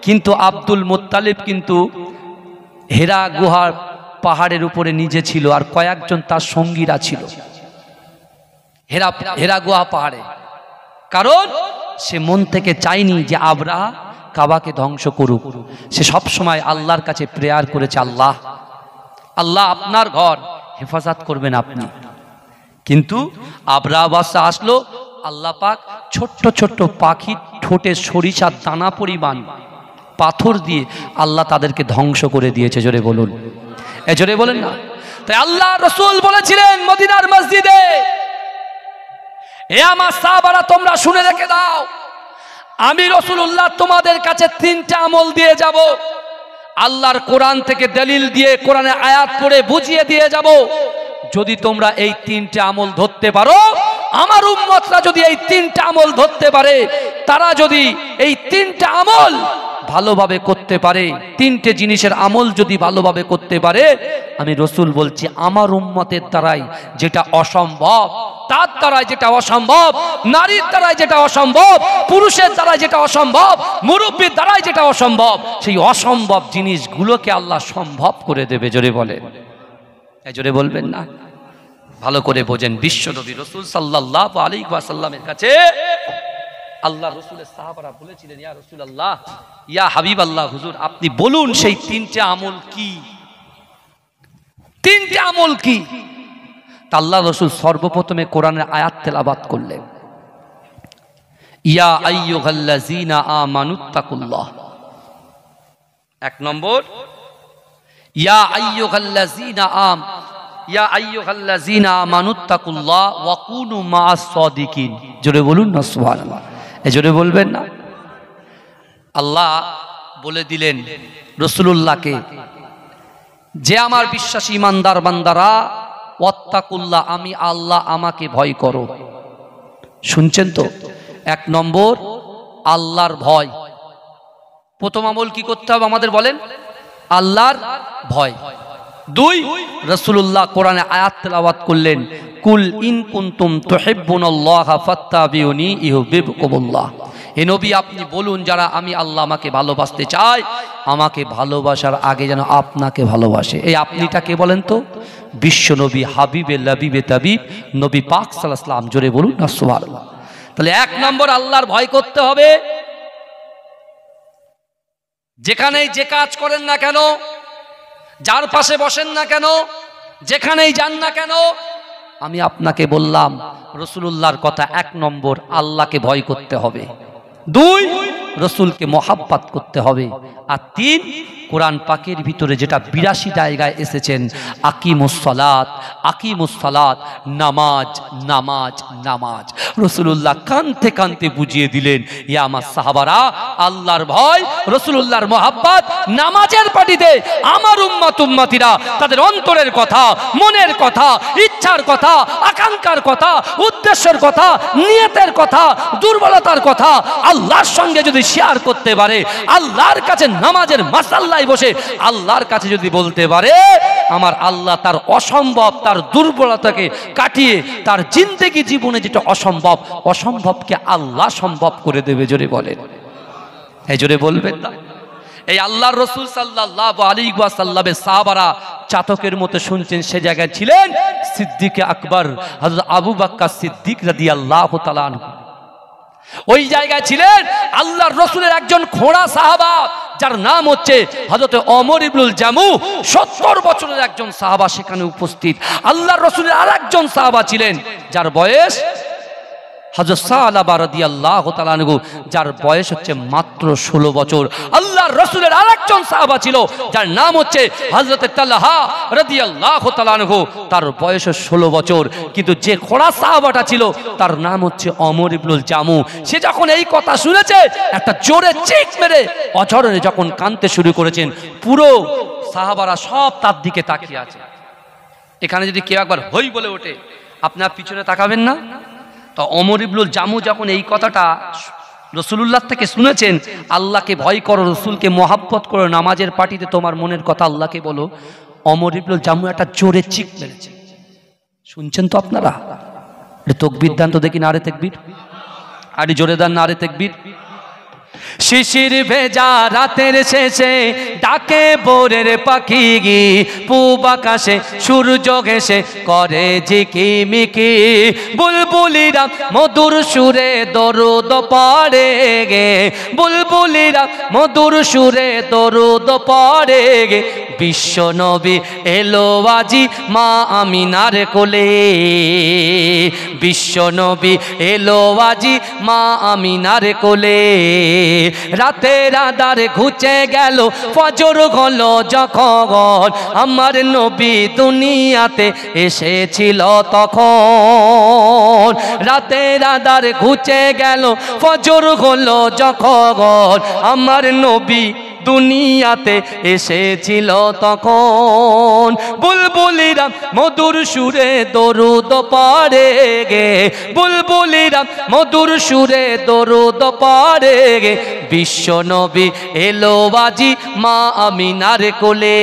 কিন্তু আব্দুল মুত্তালিব কিন্তু হেরা গুহার পাহাড়ের উপরে নিজে ছিল, আর কয়েকজন তার সঙ্গীরা ছিল হেরা গুহা পাহাড়ে। কারণ সে মন থেকে চায়নি যে আবরাহা কাবাকে ধ্বংস করুক। সে সব সময় আল্লাহর কাছে প্রেয়ার করেছে, আল্লাহ, আল্লাহ আপনার ঘর হেফাজত করবেন আপনি। কিন্তু আবরাহা বাদশা আসলো, আল্লাহ পাক ছোট্ট ছোট্ট পাখির ঠোঁটে সরিষার দানা পরিমাণ পাথর দিয়ে আল্লাহ তাদেরকে ধ্বংস করে দিয়েছে। জোরে বলুন, জোরে বলেন না। তাই আল্লাহ রাসূল বলেছিলেন মদিনার মসজিদে, এ আমার সাহাবারা, তোমরা শুনে রেখে দাও, আমি রাসূলুল্লাহ তোমাদের কাছে 3টা আমল দিয়ে যাব। আল্লাহর কোরআন থেকে দলিল দিয়ে, কোরআনে আয়াত পড়ে বুঝিয়ে দিয়ে যাব। যদি তোমরা এই 3টে আমল ধরতে পারো, আমার উম্মতরা যদি এই 3টা আমল ধরতে পারে, তারা যদি এই 3টা আমল ভালোভাবে করতে পারে, 3টে জিনিসের আমল যদি ভালোভাবে করতে পারে, আমি রাসূল বলছি, আমার উম্মতের দ্বারাই যেটা অসম্ভব, তার দ্বারাই যেটা অসম্ভব, নারীর দ্বারাই যেটা অসম্ভব, পুরুষের দ্বারাই যেটা অসম্ভব, মুরব্বীর দ্বারাই যেটা অসম্ভব, সেই অসম্ভব জিনিসগুলোকে আল্লাহ সম্ভব করে দেবে। জোরে বলেন, জোরে বলবেন না? ভালো করে বোঝেন। বিশ্ব নবী রাসূল সাল্লাল্লাহু আলাইহি ওয়াসাল্লামের কাছে আল্লাহ রাসূলের সাহাবারা বলেছিলেন, ইয়া রাসূলুল্লাহ, ইয়া হাবিবাল্লাহ, হুজুর আপনি বলুন সেই 3টে আমল কি? 3টে আমল কি? তা আল্লাহ রাসূল সর্বপ্রথমে কোরআনের আয়াত তেলাওয়াত করলেন, ইয়া আইয়ুহাল্লাযীনা আমানুত্তাকুল্লাহ, এক নম্বর, ইয়া আইয়ুহাল্লাযীনা আমানুত্তাকুল্লাহ ওয়া কুনু মা'আস সাদিকিন। জোরে বলুন না সুবহানাল্লাহ। এই জোরে বলবেন না? আল্লাহ বলে দিলেন রাসূলুল্লাহকে, যে আমার বিশ্বাসী ইমানদার বান্দারা, ওয়াত্তাকুল্লাহ, আমি আল্লাহ, আমাকে ভয় করো। শুনছেন তো? এক নম্বর আল্লাহর ভয়। প্রথম আমল কি করতে হবে আমাদের বলেন? আল্লাহর ভয়। দুই, রাসূলুল্লাহ কোরআনে আয়াত তেলাওয়াত করলেন, কুল ইন কুনতুম তুহিব্বুনাল্লাহা ফাত্তাবিউনি ইউহিব্বুকুমুল্লাহ। হে নবী, আপনি বলুন, যারা আমি আল্লাহ আমাকে ভালোবাসতে চাই, আমাকে ভালোবাসার আগে যেন আপনাকে ভালোবাসে। এই আপনিটা কে বলেন তো? বিশ্ব নবী, হাবিবে লাবিবে তাবিব নবী পাক সাল্লাল্লাহু আলাইহি ওয়াসাল্লাম। জোরে বলুন না সুবহানাল্লাহ। তাহলে এক নম্বর আল্লাহর ভয় করতে হবে। যেখানেই যে কাজ করেন না কেন, যার পাশে বসেন না কেন, যেখানেই যান না কেন, আমি আপনাকে বললাম রাসূলুল্লাহর কথা, এক নম্বর আল্লাহকে ভয় করতে হবে। দুই, রাসূলকে মহাব্বত করতে হবে। আর তিন, কোরআন পাকের ভিতরে যেটা ৮২ জায়গায় এসেছেন, আকিমুস সালাত, আকিমুস সালাত, নামাজ নামাজ নামাজ। রাসূলুল্লাহ কানতে কানতে বুঝিয়ে দিলেন, ইয়া আমার সাহাবারা, আল্লাহর ভয়, রাসূলুল্লাহর মহাব্বত, নামাজের পাটিতে আমার উম্মতিরা তাদের অন্তরের কথা, মনের কথা, ইচ্ছার কথা, আকাঙ্ক্ষার কথা, উদ্দেশ্যের কথা, নিয়তের কথা, দুর্বলতার কথা আল্লাহর সঙ্গে যদি শেয়ার করতে পারে, আল্লাহর কাছে নামাজের মাসাল্লায় বসে আল্লাহর কাছে যদি বলতে পারে, আমার আল্লাহ তার অসম্ভব, তার দুর্বলতাকে কাটিয়ে তার জিন্দেগি জীবনে যেটা অসম্ভব, অসম্ভবকে আল্লাহ সম্ভব করে দেবে। জোরে বলেন, এই জোরে বলবেন না? এই আল্লাহর রাসূল সাল্লাল্লাহু আলাইহি ওয়াসাল্লামের সাহাবারা চাতকের মতো শুনছেন। সে জায়গায় ছিলেন সিদ্দিক আকবর হযরত আবু বকর সিদ্দিক রাদিয়াল্লাহু তাআলা আনহু। ওই জায়গায় ছিলেন আল্লাহর রাসূলের একজন খোঁড়া সাহাবা, যার নাম হচ্ছে হযরত ওমর ইবনুল জামু। ৭০ বছরের একজন সাহাবা সেখানে উপস্থিত। আল্লাহর রাসূলের আরেকজন সাহাবা ছিলেন, যার বয়স হযরত সালাবা রাদিয়াল্লাহু তাআলা আনহু, যার বয়স হচ্ছে মাত্র ১৬ বছর। আল্লাহর রাসূলের আরেকজন সাহাবা ছিল, যার নাম হচ্ছে হযরত তালহা রাদিয়াল্লাহু তাআলা আনহু, তার বয়স ১৬ বছর। কিন্তু যে খোড়া সাহাবাটা ছিল, তার নাম হচ্ছে ওমর ইবনুল জামু। সে যখন এই কথা শুনেছে, একটা জোরে চিৎ মেরে অঝরে যখন কাঁদতে শুরু করেছেন, পুরো সাহাবারা সব তার দিকে তাকিয়ে আছে। এখানে যদি কেউ একবার হই বলে ওঠে, আপনার পিছনে তাকাবেন না? তো ওমর ইবনুল জামু যখন এই কথাটা রাসূলুল্লাহ থেকে শুনেছেন, আল্লাহকে ভয় করো, রাসূলকে মহাব্বত করো, নামাজের পাটিতে তোমার মনের কথা আল্লাহকে বলো, ওমর ইবনুল জামু একটা জোরে চিৎ মেরেছে। শুনছেন তো আপনারা? তাকবীর দেন তো দেখি, নারে তাকবীর, আরে জোরে দেন নারে তাকবীর। শিশির ভেজা রাতের শেষে ডাকে ভোরের পাখি, পূব আকাশে সূর্য ঘেঁষে করে ঝিকিমিকি, বুলবুলিরা মধুর সুরে দরুদ পড়ে গে, বুলবুলিরা মধুর সুরে দরুদ পড়ে গে। বিশ্ব নবী এলো আজি মা আমিনার কোলে, বিশ্ব নবী এলো আজি মা আমিনার কোলে। রাতের আঁধার ঘুচে গেল, ফজর হলো যখন, আমার নবী দুনিয়াতে এসেছিল তখন। রাতের আঁধার ঘুচে গেল, ফজর হলো যখন, আমার নবী দুনিয়াতে এসেছিল তখন। বুলবুলিরা মধুর সুরে দরুদ পড়ে গে, বুলবুলিরা মধুর সুরে দরুদ পড়ে গে। বিশ্ব নবী এলো আজি মা আমিনার কোলে,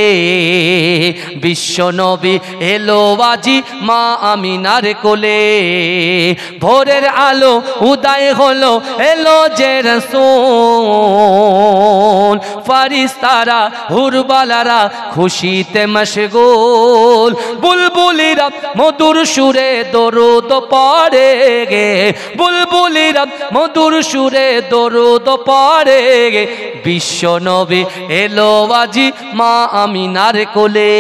বিশ্ব নবী এলো আজি মা আমিনার কোলে। ভোরের আলো উদয় হলো, এলো যে রাসূল, ফারিস্তারা হুরবালারা খুশিতে মশগুল। বুলবুলিরা মধুর সুরে দরুদ পড়ে গে, বুলবুলিরা মধুর সুরে দরুদ পড়ে গে। বিশ্ব নবী এলো আজি মা আমিনার কোলে,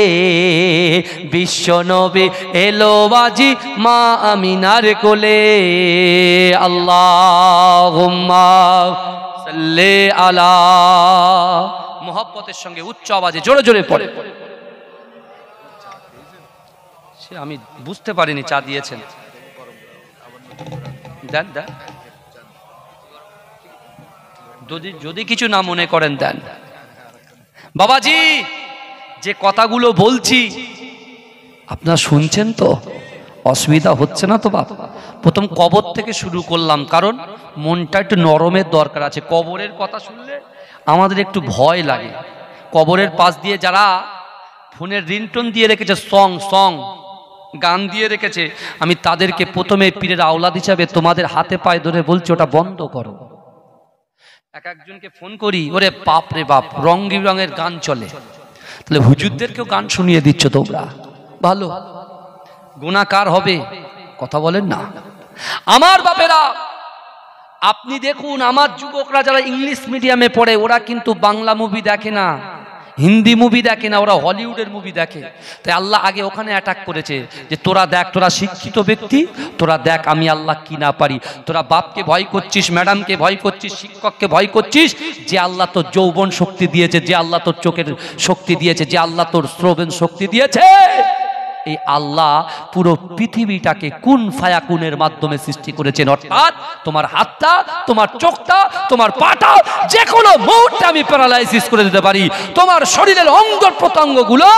বিশ্ব নবী এলো আজি মা আমিনার কোলে। আল্লাহুম্মা সাল্লি আলা মোহব্বতের সঙ্গে উচ্চ আওয়াজে জোরে জোরে পড়ে। সে আমি বুঝতে পারিনি চা দিয়েছেন, দেন দেন, যদি কিছু না মনে করেন দেন। বাবাজি যে কথাগুলো বলছি আপনারা শুনছেন তো, অসুবিধা হচ্ছে না তো? বাবা প্রথম কবর থেকে শুরু করলাম, কারণ মনটা একটু নরমের দরকার আছে। কবরের কথা শুনলে আমাদের একটু ভয় লাগে। কবরের পাশ দিয়ে যারা ফোনের রিংটোন দিয়ে রেখেছে, সং গান দিয়ে রেখেছে, আমি তাদেরকে প্রথমে পীরের আওলাদ হিসাবে তোমাদের হাতে পায়ে ধরে বলছি ওটা বন্ধ করো। এক একজনকে ফোন করি, ওরে বাপ রে বাপ, রং বিরঙের গান চলে, তাহলে হুজুরদেরকেও গান শুনিয়ে দিচ্ছ তোমরা, ভালো গুনাহগার হবে, কথা বলেন না। আমার বাপেরা আপনি দেখুন, আমার যুবকরা যারা ইংলিশ মিডিয়ামে পড়ে ওরা কিন্তু বাংলা মুভি দেখে না, হিন্দি মুভি দেখে না, ওরা হলিউডের মুভি দেখে। তাই আল্লাহ আগে ওখানে অ্যাটাক করেছে যে তোরা দেখ, তোরা শিক্ষিত ব্যক্তি, তোরা দেখ আমি আল্লাহ কি না পারি। তোরা বাপকে ভয় করছিস, ম্যাডামকে ভয় করছিস, শিক্ষককে ভয় করছিস, যে আল্লাহ তোর যৌবন শক্তি দিয়েছে, যে আল্লাহ তোর চোখের শক্তি দিয়েছে, যে আল্লাহ তোর শ্রবণ শক্তি দিয়েছে, এই আল্লাহ পুরো পৃথিবীটাকে কুন ফায়াকুনের মাধ্যমে সৃষ্টি করেছেন। অর্থাৎ তোমার হাতটা, তোমার চোখটা, তোমার পাটা যে কোনো মুহূর্তে আমি প্যারালাইসিস করে দিতে পারি। তোমার শরীরের অঙ্গ প্রত্যঙ্গগুলো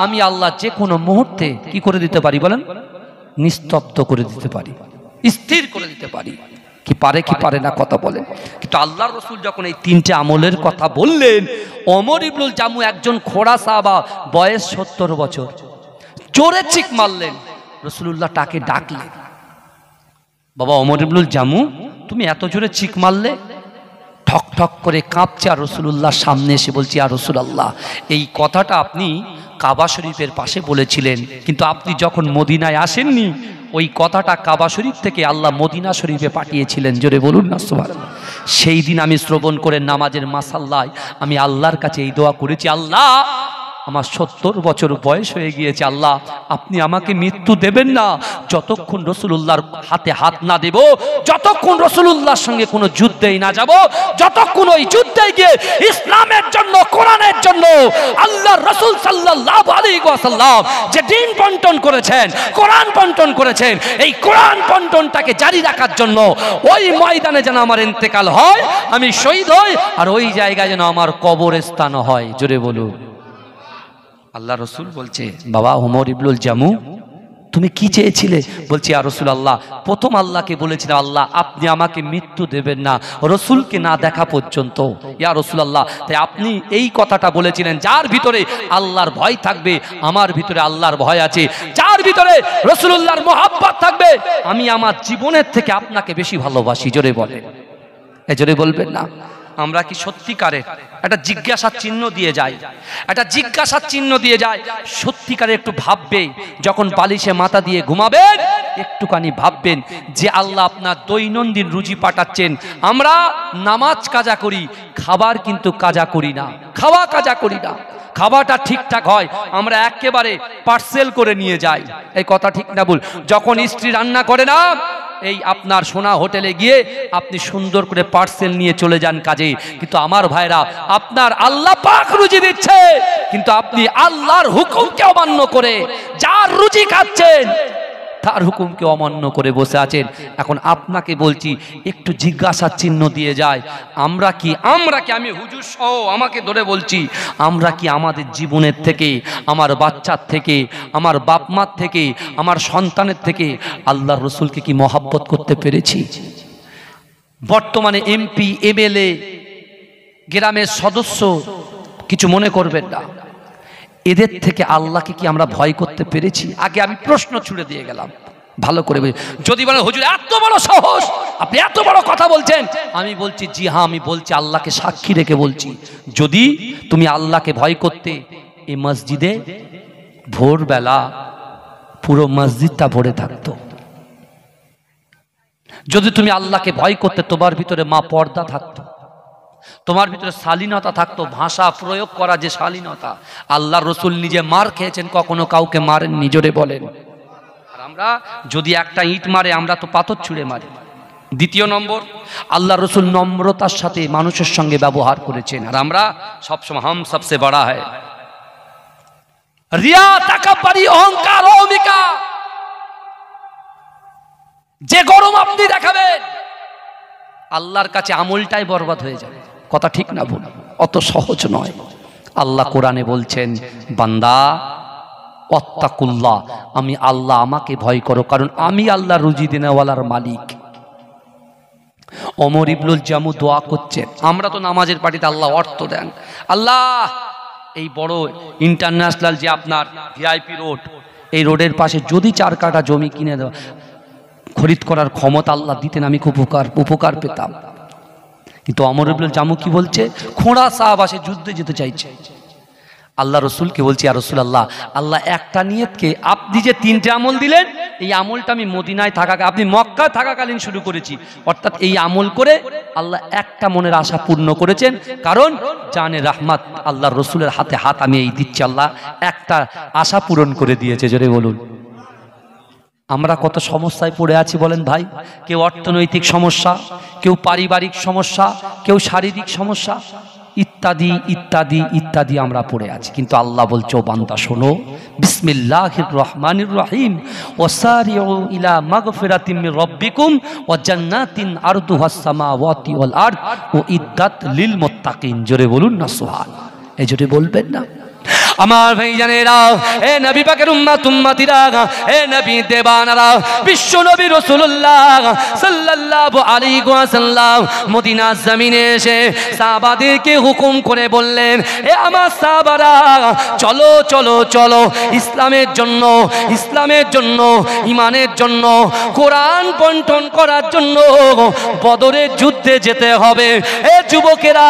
আমি আল্লাহ যে কোনো মুহূর্তে কি করে দিতে পারি বলেন? নিস্তব্ধ করে দিতে পারি, স্থির করে দিতে পারি। কি পারে কি পারে না কথা বলেন। কিন্তু আল্লাহর রাসূল যখন এই তিনটে আমলের কথা বললেন, ওমর ইবনুল জামু একজন খোড়া সাহাবা, বয়স 70 বছর, জোরে চিক মারলেন, রাসূলুল্লাহ তাকে ডাকলেন, বাবা ওমর ইবনুল জামু তুমি এত জোরে চিক মারলে? ঠক ঠক করে কাঁপছে, আর রাসূলুল্লাহর সামনে এসে বলছি, আর রাসূলুল্লাহ এই কথাটা আপনি কাবা শরীফের পাশে বলেছিলেন, কিন্তু আপনি যখন মদিনায় আসেননি, ওই কথাটা কাবা শরীফ থেকে আল্লাহ মদিনা শরীফে পাঠিয়েছিলেন। জোরে বলুন না সুবহানাল্লাহ। সেই দিন আমি শ্রবণ করে নামাজের মাসাল্লায় আমি আল্লাহর কাছে এই দোয়া করেছি, আল্লাহ আমার 70 বছর বয়স হয়ে গিয়েছে, আল্লাহ আপনি আমাকে মৃত্যু দেবেন না যতক্ষণ রাসূলুল্লাহর হাতে হাত না দেব, যতক্ষণ রাসূলুল্লাহর সঙ্গে কোনো যুদ্ধেই না যাব, যতক্ষণ ওই যুদ্ধে গিয়ে ইসলামের জন্য, কোরআনের জন্য আল্লাহর রাসূল সাল্লাল্লাহু আলাইহি ওয়াসাল্লাম যে দ্বীন বন্টন করেছেন, কোরআন বন্টন করেছেন, এই কোরআন বন্টনটাকে জারি রাখার জন্য ওই ময়দানে যেন আমার ইন্তেকাল হয়, আমি শহীদ হই, আর ওই জায়গায় যেন আমার কবরস্থান হয়। জোরে বলুন। আল্লাহ রসুল বলছে, বাবা ওমর ইবনুল জামু তুমি কি চেয়েছিলে? বলছি ইয়া রাসূলুল্লাহ, প্রথম আল্লাহকে বলেছিলাম, আল্লাহ আপনি আমাকে মৃত্যু দেবেন না রসুলকে না দেখা পর্যন্ত, ইয়া রাসূলুল্লাহ। তাই আপনি এই কথাটা বলেছিলেন, যার ভিতরে আল্লাহর ভয় থাকবে আমার ভিতরে আল্লাহর ভয় আছে, যার ভিতরে রাসূলুল্লাহর মহব্বত থাকবে আমি আমার জীবনের থেকে আপনাকে বেশি ভালোবাসি। জোরে বলেন, জোরে বলবেন না। আমরা কি সত্যিকারের একটা জিজ্ঞাসার চিহ্ন দিয়ে যাই, একটা জিজ্ঞাসার চিহ্ন দিয়ে যায়, সত্যিকারে একটু ভাববে, যখন বালিশে মাথা দিয়ে ঘুমাবেন একটুখানি ভাববেন যে আল্লাহ আপনার দৈনন্দিন রুজি পাঠাচ্ছেন। আমরা নামাজ কাজা করি, খাবার কিন্তু কাজা করি না, খাওয়া কাজা করি না। খাবারটা ঠিকঠাক হয়, আমরা একেবারে পার্সেল করে নিয়ে যাই। এই কথা ঠিক না ভুল? যখন স্ত্রী রান্না করে না, এই আপনার সোনা হোটেলে গিয়ে আপনি সুন্দর করে পার্সেল নিয়ে চলে যান কাজে। কিন্তু আমার ভাইরা, আপনার আল্লাহ পাক রুজি দিচ্ছে, কিন্তু আপনি আল্লাহর হুকুমকে অমান্য করে যার রুজি খাচ্ছেন তার হুকুমকে অমান্য করে বসে আছেন। এখন আপনাকে বলছি একটু জিজ্ঞাসার চিহ্ন দিয়ে যায়, আমরা কি আমি হুজুর সহ আমাকে ধরে বলছি, আমরা কি আমাদের জীবনের থেকে, আমার বাচ্চার থেকে, আমার বাপ মার থেকে, আমার সন্তানের থেকে আল্লাহর রসুলকে কি মহব্বত করতে পেরেছি? বর্তমানে এমপি, এমএলএ, গ্রামের সদস্য, কিছু মনে করবেন না, এদের থেকে আল্লাহকে কি আমরা ভয় করতে পেরেছি? আগে আমি প্রশ্ন ছুড়ে দিয়ে গেলাম, ভালো করে বুঝি। যদি বলেন হুজুর এত বড় সাহস, আপনি এত বড় কথা বলছেন, আমি বলছি জি হ্যাঁ, আমি বলছি, আল্লাহকে সাক্ষী রেখে বলছি, যদি তুমি আল্লাহকে ভয় করতে, এই মসজিদে ভোরবেলা পুরো মসজিদটা ভরে থাকতো। যদি তুমি আল্লাহকে ভয় করতে, তোমার ভিতরে মা পর্দা থাকতো, তোমার ভিতরে শালীনতা থাকতো, ভাষা প্রয়োগ করা যে শালীনতা। আল্লাহর রসুল নিজে মার খেয়েছেন, কখনো কাউকে মারেন। নিজরে বলেন। আর আমরা যদি একটা ইট মারে, আমরা তো পাথর ছুঁড়ে মারি, দ্বিতীয় নম্বর, আল্লাহ রসুল নম্রতার সাথে মানুষের সঙ্গে ব্যবহার করেছেন। আর আমরা সবসময় হাম সবসে বড়া হয়, রিয়া, তাকাব্বুরি, অহংকার, অহমিকা, যে গরম আপনি দেখাবেন আল্লাহর কাছে আমলটাই বরবাদ হয়ে যাবে। কথা ঠিক না ভুল? অত সহজ নয়। আল্লাহ কোরআনে বলছেন, বান্দা ওয়াত্তাকুল্লাহ, আমি আল্লাহ, আমাকে ভয় করো, কারণ আমি আল্লাহ রুজি দেনেওয়ালার মালিক। ওমর ইবনুল জামু দোয়া করছেন, আমরা তো নামাজের পার্টিতে আল্লাহ অর্থ দেন, আল্লাহ এই বড় ইন্টারন্যাশনাল যে আপনার ভিআইপি রোড, এই রোডের পাশে যদি 4 কাঠা জমি কিনে দেওয়া খরিদ করার ক্ষমতা আল্লাহ দিতেন, আমি খুব উপকার পেতাম। কিন্তু ওমর ইবনুল জামু কি বলছে? খোঁড়া সাহাব আসে যুদ্ধে যেতে চাইছে, আল্লাহ রসুলকে বলছি, ইয়া রাসূলুল্লাহ, আল্লাহ একটা নিয়তকে আপনি যে 3টে আমল দিলেন, এই আমলটা আমি মদিনায় থাকা, আপনি মক্কা থাকাকালীন শুরু করেছি, অর্থাৎ এই আমল করে আল্লাহ একটা মনের আশা পূর্ণ করেছেন, কারণ জানে রাহমাত আল্লাহ রসুলের হাতে হাত আমি এই দিচ্ছি, আল্লাহ একটা আশা পূরণ করে দিয়েছে। জোরে বলুন। আমরা কত সমস্যায় পড়ে আছি বলেন ভাই? কেউ অর্থনৈতিক সমস্যা, কেউ পারিবারিক সমস্যা, কেউ শারীরিক সমস্যা, ইত্যাদি ইত্যাদি ইত্যাদি আমরা পড়ে আছি। কিন্তু আল্লাহ বলছে, ও বান্দা শোনো, বিসমিল্লাহির রহমানির রহিম, ওয়াসারিউ ইলা মাগফিরাতিম মির রাব্বিকুম ওয়া জান্নাতিন আরদুহাস সামাওয়াতি ওয়াল আরদ উইদ্দাত লিল মুত্তাকিন। জোরে বলুন না সুবহানাল্লাহ। এই জোরে বলবেন না? আমার ভাইজানেরা, এ নবী পাকের উম্মত উম্মতিরা, এ নবী দেবানারা, বিশ্ব নবী রাসূলুল্লাহ সাল্লাল্লাহু আলাইহি ওয়াসাল্লাম মদিনা জমিনে এসে সাহাবাদেরকে হুকুম করে বললেন, এ আমার সাহাবারা, চলো চলো চলো, ইসলামের জন্য, ইসলামের জন্য, ইমানের জন্য, কোরআন বন্টন করার জন্য বদরের যুদ্ধে যেতে হবে। এ যুবকেরা,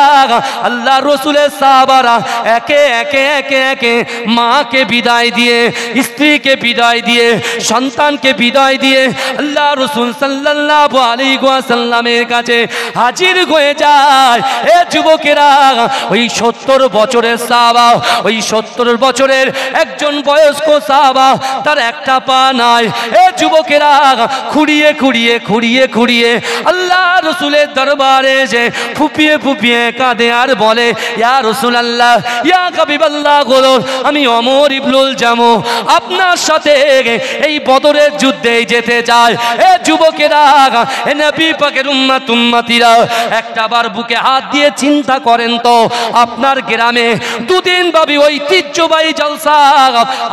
আল্লাহ রসুলের সাহাবারা একে একে একে একে মাকে বিদায় দিয়ে, স্ত্রীকে বিদায় দিয়ে, সন্তানকে বিদায় দিয়ে আল্লাহ রসুল সাল্লাল্লাহু আলাইহি ওয়াসাল্লামের কাছে হাজির হয়ে যায়। এ যুবকেরা, ওই 70 বছরের সাহাবা, ওই 70 বছরের একজন বয়স্ক সাহাবা, তার একটা পা নাই। এ যুবকেরা, খুঁড়িয়ে খুঁড়িয়ে খুঁড়িয়ে খুঁড়িয়ে আল্লাহ রসুলের দরবারে যে ফুপিয়ে ফুপিয়ে কাঁদে আর বলে, ইয়া রাসূলুল্লাহ, ইয়া হাবিবাল্লাহ, আমি ওমর ইবনুল জামু আপনার সাথে এই বদরের যুদ্ধে যেতে চাই। এ যুবকেরা, এ নবী পাকের উম্মত উম্মতিরা, একটাবার বুকে হাত দিয়ে চিন্তা করেন তো, আপনার গ্রামে 2 দিন ব্যাপী ঐতিহ্যবাহী জলসা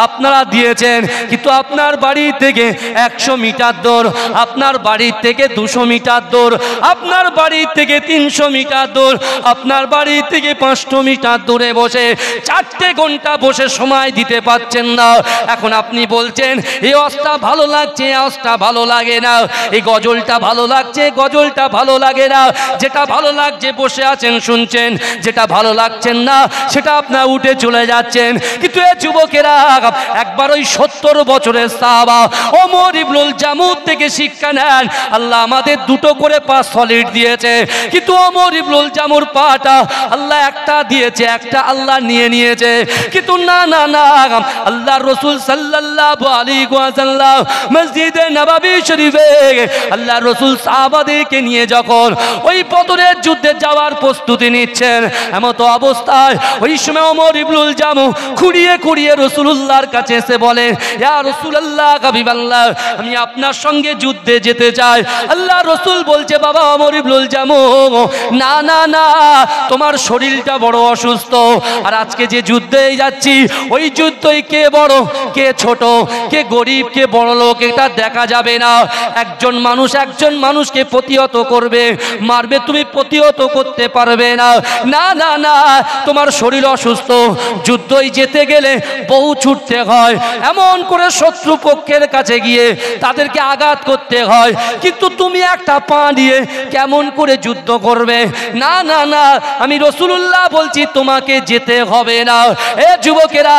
আপনারা দিয়েছেন, কিন্তু আপনার বাড়ি থেকে 100 মিটার দূর, আপনার বাড়ি থেকে 200 মিটার দূর, আপনার বাড়ি থেকে 300 মিটার দূর, আপনার বাড়ি থেকে 500 মিটার দূরে বসে 4 ঘন্টা বসে সময় দিতে পারছেন না। এখন আপনি বলছেন, এই অবস্থা ভালো লাগছে, এই অবস্থা ভালো লাগে না, এই গজলটা ভালো লাগছে, গজলটা ভালো লাগে না, যেটা ভালো লাগছে বসে আছেন শুনছেন, যেটা ভালো লাগছেন না সেটা আপনার উঠে চলে যাচ্ছেন। কিন্তু এই যুবকেরা, একবার ওই 70 বছরের সাহাবা ওমর ইবনুল জামু থেকে শিক্ষা নেন। আল্লাহ আমাদের 2টো করে পা সলিড দিয়েছে, কিন্তু ওমর ইবনুল জামুর পাটা আল্লাহ একটা দিয়েছে, একটা আল্লাহ নিয়ে নিয়েছে। কিন্তু না না না, আল্লাহ রসুল সাল্লাল্লাহু আলাইহি ওয়াসাল্লাম মসজিদে নববী শরীফে আল্লাহ রসুল সাহাবাদেরকে নিয়ে যখন ওই বদরের যুদ্ধে যাওয়ার প্রস্তুতি নিচ্ছেন, এমতো অবস্থায় ওই সময় ওমর ইবনুল জামু খুঁড়িয়ে খুঁড়িয়ে রাসূলুল্লাহর কাছে এসে বলে, ইয়া রাসূলুল্লাহ, হাবিবাল্লাহ, আমি আপনার সঙ্গে যুদ্ধে যেতে চাই। আল্লাহ রসুল বলছে, বাবা ওমর ইবনুল জামু, না না না, তোমার শরীরটা বড় অসুস্থ, আর আজকে যে যুদ্ধে যাচ্ছি ওই যুদ্ধই কে বড় কে ছোট, কে গরিব কে বড় লোক এটা দেখা যাবে না। একজন মানুষকে প্রতিহত করবে, মারবে, তুমি প্রতিহত করতে পারবে না। না না না, তোমার শরীর অসুস্থ, যুদ্ধই যেতে গেলে বহু ছুটতে হয়, এমন করে শত্রু পক্ষের কাছে গিয়ে তাদেরকে আঘাত করতে হয়, কিন্তু তুমি একটা পা দিয়ে কেমন করে যুদ্ধ করবে? না না না, আমি রাসূলুল্লাহ বলছি তোমাকে যেতে হবে না। এ এ যুবকেরা,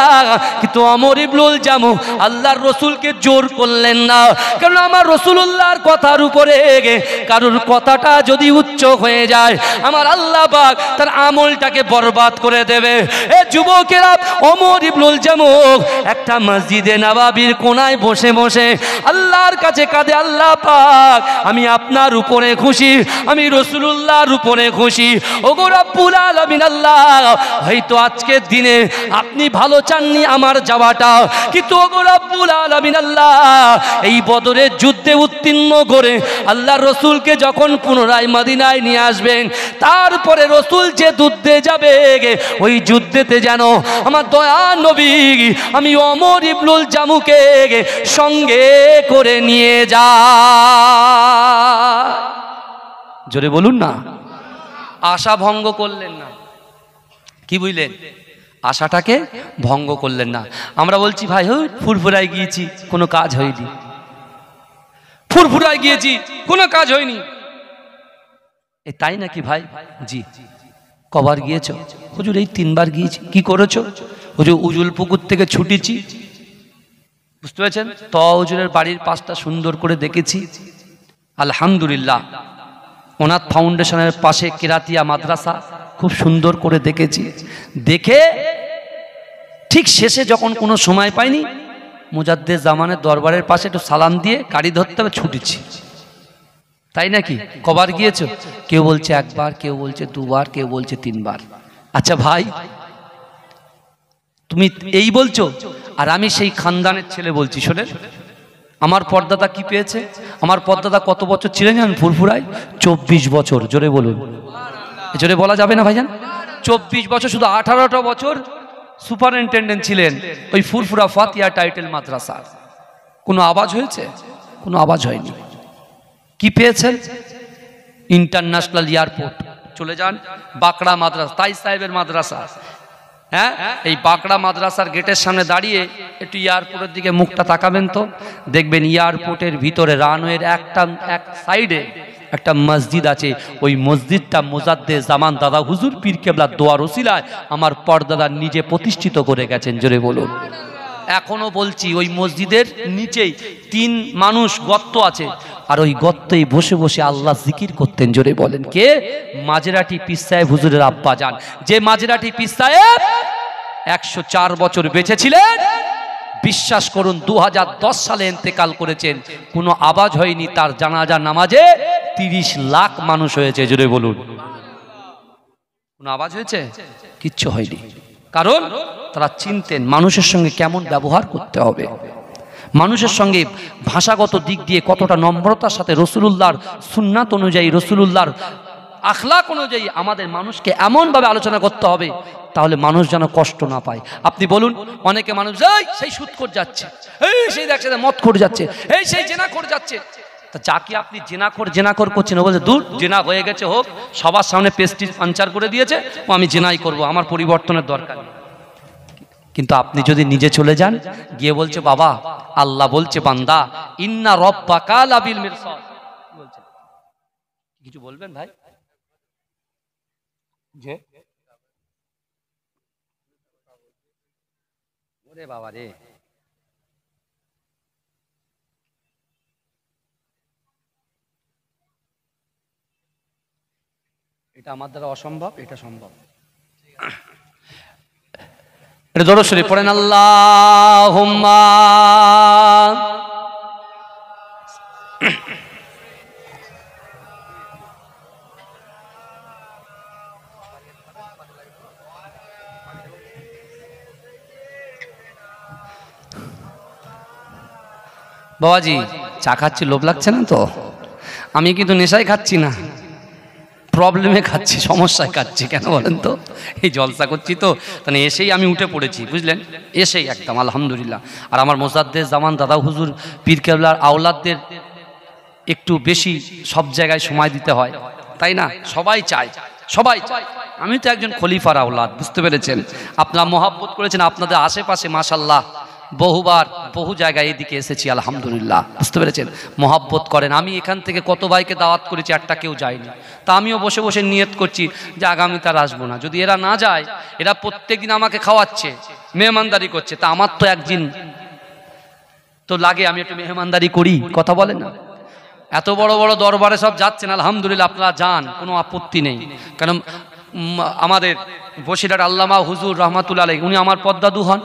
কিন্তু ওমর ইবনুল জামু আল্লাহর রসুলকে জোর করলেন না, কারণ আমার রসুলুল্লাহর কথার উপরে কারোর কথাটা যদি উচ্চ হয়ে যায় আমার আল্লাহ পাক তার আমলটাকে বরবাদ করে দেবে। এ যুবকেরা, ওমর ইবনুল জামু একটা মসজিদে নববীর কোনায় বসে বসে আল্লাহর কাছে কাঁদে, আল্লাহ পাক আমি আপনার উপরে খুশি, আমি রসুলুল্লাহর উপরে খুশি। ওগো রব্বুল আলামিন আল্লাহ, হয়তো আজকের দিনে আপনি ভালো চাননি আমার যাওয়াটা, কিন্তু ওগো রব্বুল আলামিন আল্লাহ, এই বদরের যুদ্ধে উত্তীর্ণ করে আল্লাহর রসুলকে যখন পুনরায় মদিনায় নিয়ে আসবেন, তারপরে রসুল যে যুদ্ধে যাবে ওই যুদ্ধেতে যেন আমার দয়া নবী আমি ওমর ইবনুল জামুকে সঙ্গে করে নিয়ে যা। জোরে বলুন না। আশা ভঙ্গ করলেন না, কি বুঝলেন? আশাটাকে ভঙ্গ করলেন না। আমরা বলছি ভাই ফুরফুরায় গিয়েছি, কোনো কাজ হয়নি, ফুরফুরায় গিয়েছি কোনো কাজ হয়নি, এ তাই নাকি ভাই? জি। কবার গিয়েছো? হুজুর এই 3 বার গিয়েছি। কি করেছো? হুজুর উজুল পুকুর থেকে ছুটেছি, বুঝতে পেরেছেন? তো হুজুরের বাড়ির পাশটা সুন্দর করে দেখেছি, আলহামদুলিল্লাহ। অনাথ ফাউন্ডেশনের পাশে কেরাতিয়া মাদ্রাসা খুব সুন্দর করে দেখেছি। দেখে ঠিক শেষে যখন কোনো সময় পাইনি, মুজাদ্দেদ জামানের দরবারের পাশে একটু সালাম দিয়ে গাড়ি ধরতে হবে ছুটেছি। তাই নাকি? কবার গিয়েছো? কেউ বলছে 1 বার, কেউ বলছে 2 বার, কেউ বলছে 3 বার। আচ্ছা ভাই, তুমি এই বলছো, আর আমি সেই খানদানের ছেলে বলছি। শোনেন, আমার পর্দাদা কি পেয়েছে? আমার পর্দাদা কত বছর ছিলেন জানেন ফুরফুরায়? 24 বছর। জোরে বলুন। জোরে বলা যাবে না ভাইজান? 24 বছর, শুধু 18টা বছর সুপারিনটেন্ডেন্ট ছিলেন ওই ফুরফুরা ফাতিয়া টাইটেল মাদ্রাসা। কোনো আওয়াজ হয়েছে? কোনো আওয়াজ হয়নি। কি পেয়েছেন? International airport. চলে যান বাকড়া মাদ্রাসা, তাই সাহেবের মাদ্রাসা, হ্যাঁ, এই বাকড়া মাদ্রাসার গেটের সামনে দাঁড়িয়ে একটু এয়ারপোর্টের দিকে মুখটা তাকাবেন তো দেখবেন এয়ারপোর্টের ভিতরে রানওয়ের এক সাইডে একটা মসজিদ আছে। ওই মসজিদটা মুজাদ্দেদ জামান দাদা হুজুর পীর কেবলার দোয়ার ওসিলায় আমার পরদাদা নিজে প্রতিষ্ঠিত করে গেছেন। জোরে বলুন। এখনো বলছি, ওই মসজিদের নিচেই 3 মানুষ গর্ত আছে, আর ওই গর্তেই বসে বসে আল্লাহ জিকির করতেন। জোরে বলেন। কে? মাঝরাটি পীর সাহেব হুজুরের আব্বা যান। যে মাঝরাটি পীর সাহেব 104 বছর বেঁচে ছিলেন, বিশ্বাস করুন 2010 সালে ইন্তেকাল করেছেন। কোনো আওয়াজ হয়নি তার জানাজা নামাজে। 30 লাখ মানুষ হয়েছে। জোরে বলুন। কোনো আওয়াজ হয়েছে? কিচ্ছু হয়নি। কারণ তারা চিনতেন মানুষের সঙ্গে কেমন ব্যবহার করতে হবে, মানুষের সঙ্গে ভাষাগত দিক দিয়ে কতটা নম্রতার সাথে রসুলুল্লাহর সুন্নাত অনুযায়ী, রসুলুল্লাহর আখলাক অনুযায়ী আমাদের মানুষকে এমনভাবে আলোচনা করতে হবে তাহলে মানুষ যেন কষ্ট না পায়। আপনি বলুন, অনেকে মানুষ এই সেই সুদ করে যাচ্ছে, এই সেই দেখছে মদ করে যাচ্ছে, এই সেই জেনা করে যাচ্ছে। তা যাকে আপনি জেনাখোর করছেন ও বলছে দূর, জেনা হয়ে গেছে হোক, সবার সামনে পেস্টিজ পাঞ্চার করে দিয়েছে, ও আমি জেনাই করব, আমার পরিবর্তনের দরকার নেই। কিন্তু আপনি যদি নিজে চলে যান, গিয়ে বলছে বাবা আল্লাহ বলছে বান্দা ইন্না রব্বাকা লাবিল মিরসাদ, বলছে কিছু বলবেন ভাই? যে ওরে বাবা রে, এটা আমার দ্বারা অসম্ভব, এটা সম্ভব। এটা দরুদ শরীফ পড়েন, আল্লাহুম্মা বাবাজি চা খাচ্ছি, লোভ লাগছে না তো? আমি কিন্তু নেশায় খাচ্ছি না, প্রবলেমে খাচ্ছি, সমস্যায় খাচ্ছি। কেন বলেন তো? এই জলসা করছি তো, তাহলে এসেই আমি উঠে পড়েছি, বুঝলেন? এসেই একদম আলহামদুলিল্লাহ। আর আমার মুজাদ্দেদ জামান দাদা হুজুর পীর কেবলার আওলাদদের একটু বেশি সব জায়গায় সময় দিতে হয়, তাই না? সবাই চায়, সবাই চায়। আমি তো একজন খলিফার আওলাদ, বুঝতে পেরেছেন? আপনারা মহাব্বত করেছেন, আপনাদের আশেপাশে মাশাআল্লাহ বহুবার বহু জায়গায় এদিকে এসেছি আলহামদুলিল্লাহ, বুঝতে পেরেছেন? মহাব্বত করেন। আমি এখান থেকে কত ভাইকে দাওয়াত করেছি, একটা কেউ যায়নি। তা আমিও বসে বসে নিয়ত করছি যে আগামীতে আর আসবো না। যদি এরা না যায়, এরা প্রত্যেকদিন আমাকে খাওয়াচ্ছে, মেহমানদারি করছে, তা আমার তো একদিন তো লাগে আমি একটু মেহমানদারি করি, কথা বলে না। এত বড় বড় দরবারে সব যাচ্ছেন, আলহামদুলিল্লাহ, আপনারা যান, কোনো আপত্তি নেই। কারণ আমাদের বসিরহাট আল্লামা হুজুর রহমাতুল্লাহ আলাইহি উনি আমার পদ্দাদু হন।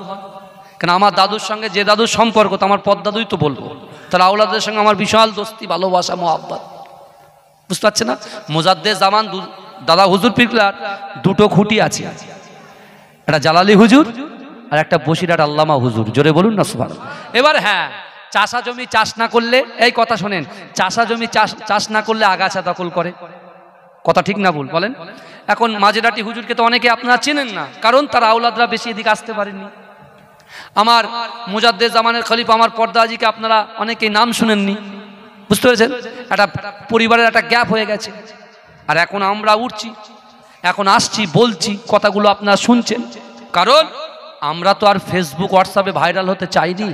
কেন আমার দাদুর সঙ্গে যে দাদুর সম্পর্ক, তো আমার পদ্দাদুই তো বলবো। তাহলে আওলাদের সঙ্গে আমার বিশাল দোস্তি, ভালোবাসা, মোহাব্বত, বুঝতে পারছে না? মুজাদ্দেদ জামান দাদা হুজুর পিরকেবলার দুটো খুঁটি আছে, একটা জালালি হুজুর আর একটা বসিরহাট আল্লামা হুজুর। জোরে বলুন না সুবহানাল্লাহ। এবার হ্যাঁ, চাষা জমি চাষ না করলে, এই কথা শোনেন, চাষা জমি চাষ না করলে আগাছা দখল করে, কথা ঠিক না ভুল বলেন? এখন মাঝেরাটি হুজুরকে তো অনেকে আপনারা চেনেন না, কারণ তার আওলাদরা বেশি এদিকে আসতে পারেননি। আমার মুজাদ্দেদ জামানের খলিফা আমার পর্দাজিকে আপনারা অনেকেই নাম শুনেননি, বুঝতে পেরেছেন? একটা পরিবারের একটা গ্যাপ হয়ে গেছে। আর এখন আমরা উঠছি, এখন আসছি, বলছি, কথাগুলো আপনারা শুনছেন, কারণ আমরা তো আর ফেসবুক হোয়াটসঅ্যাপে ভাইরাল হতে চাইনি।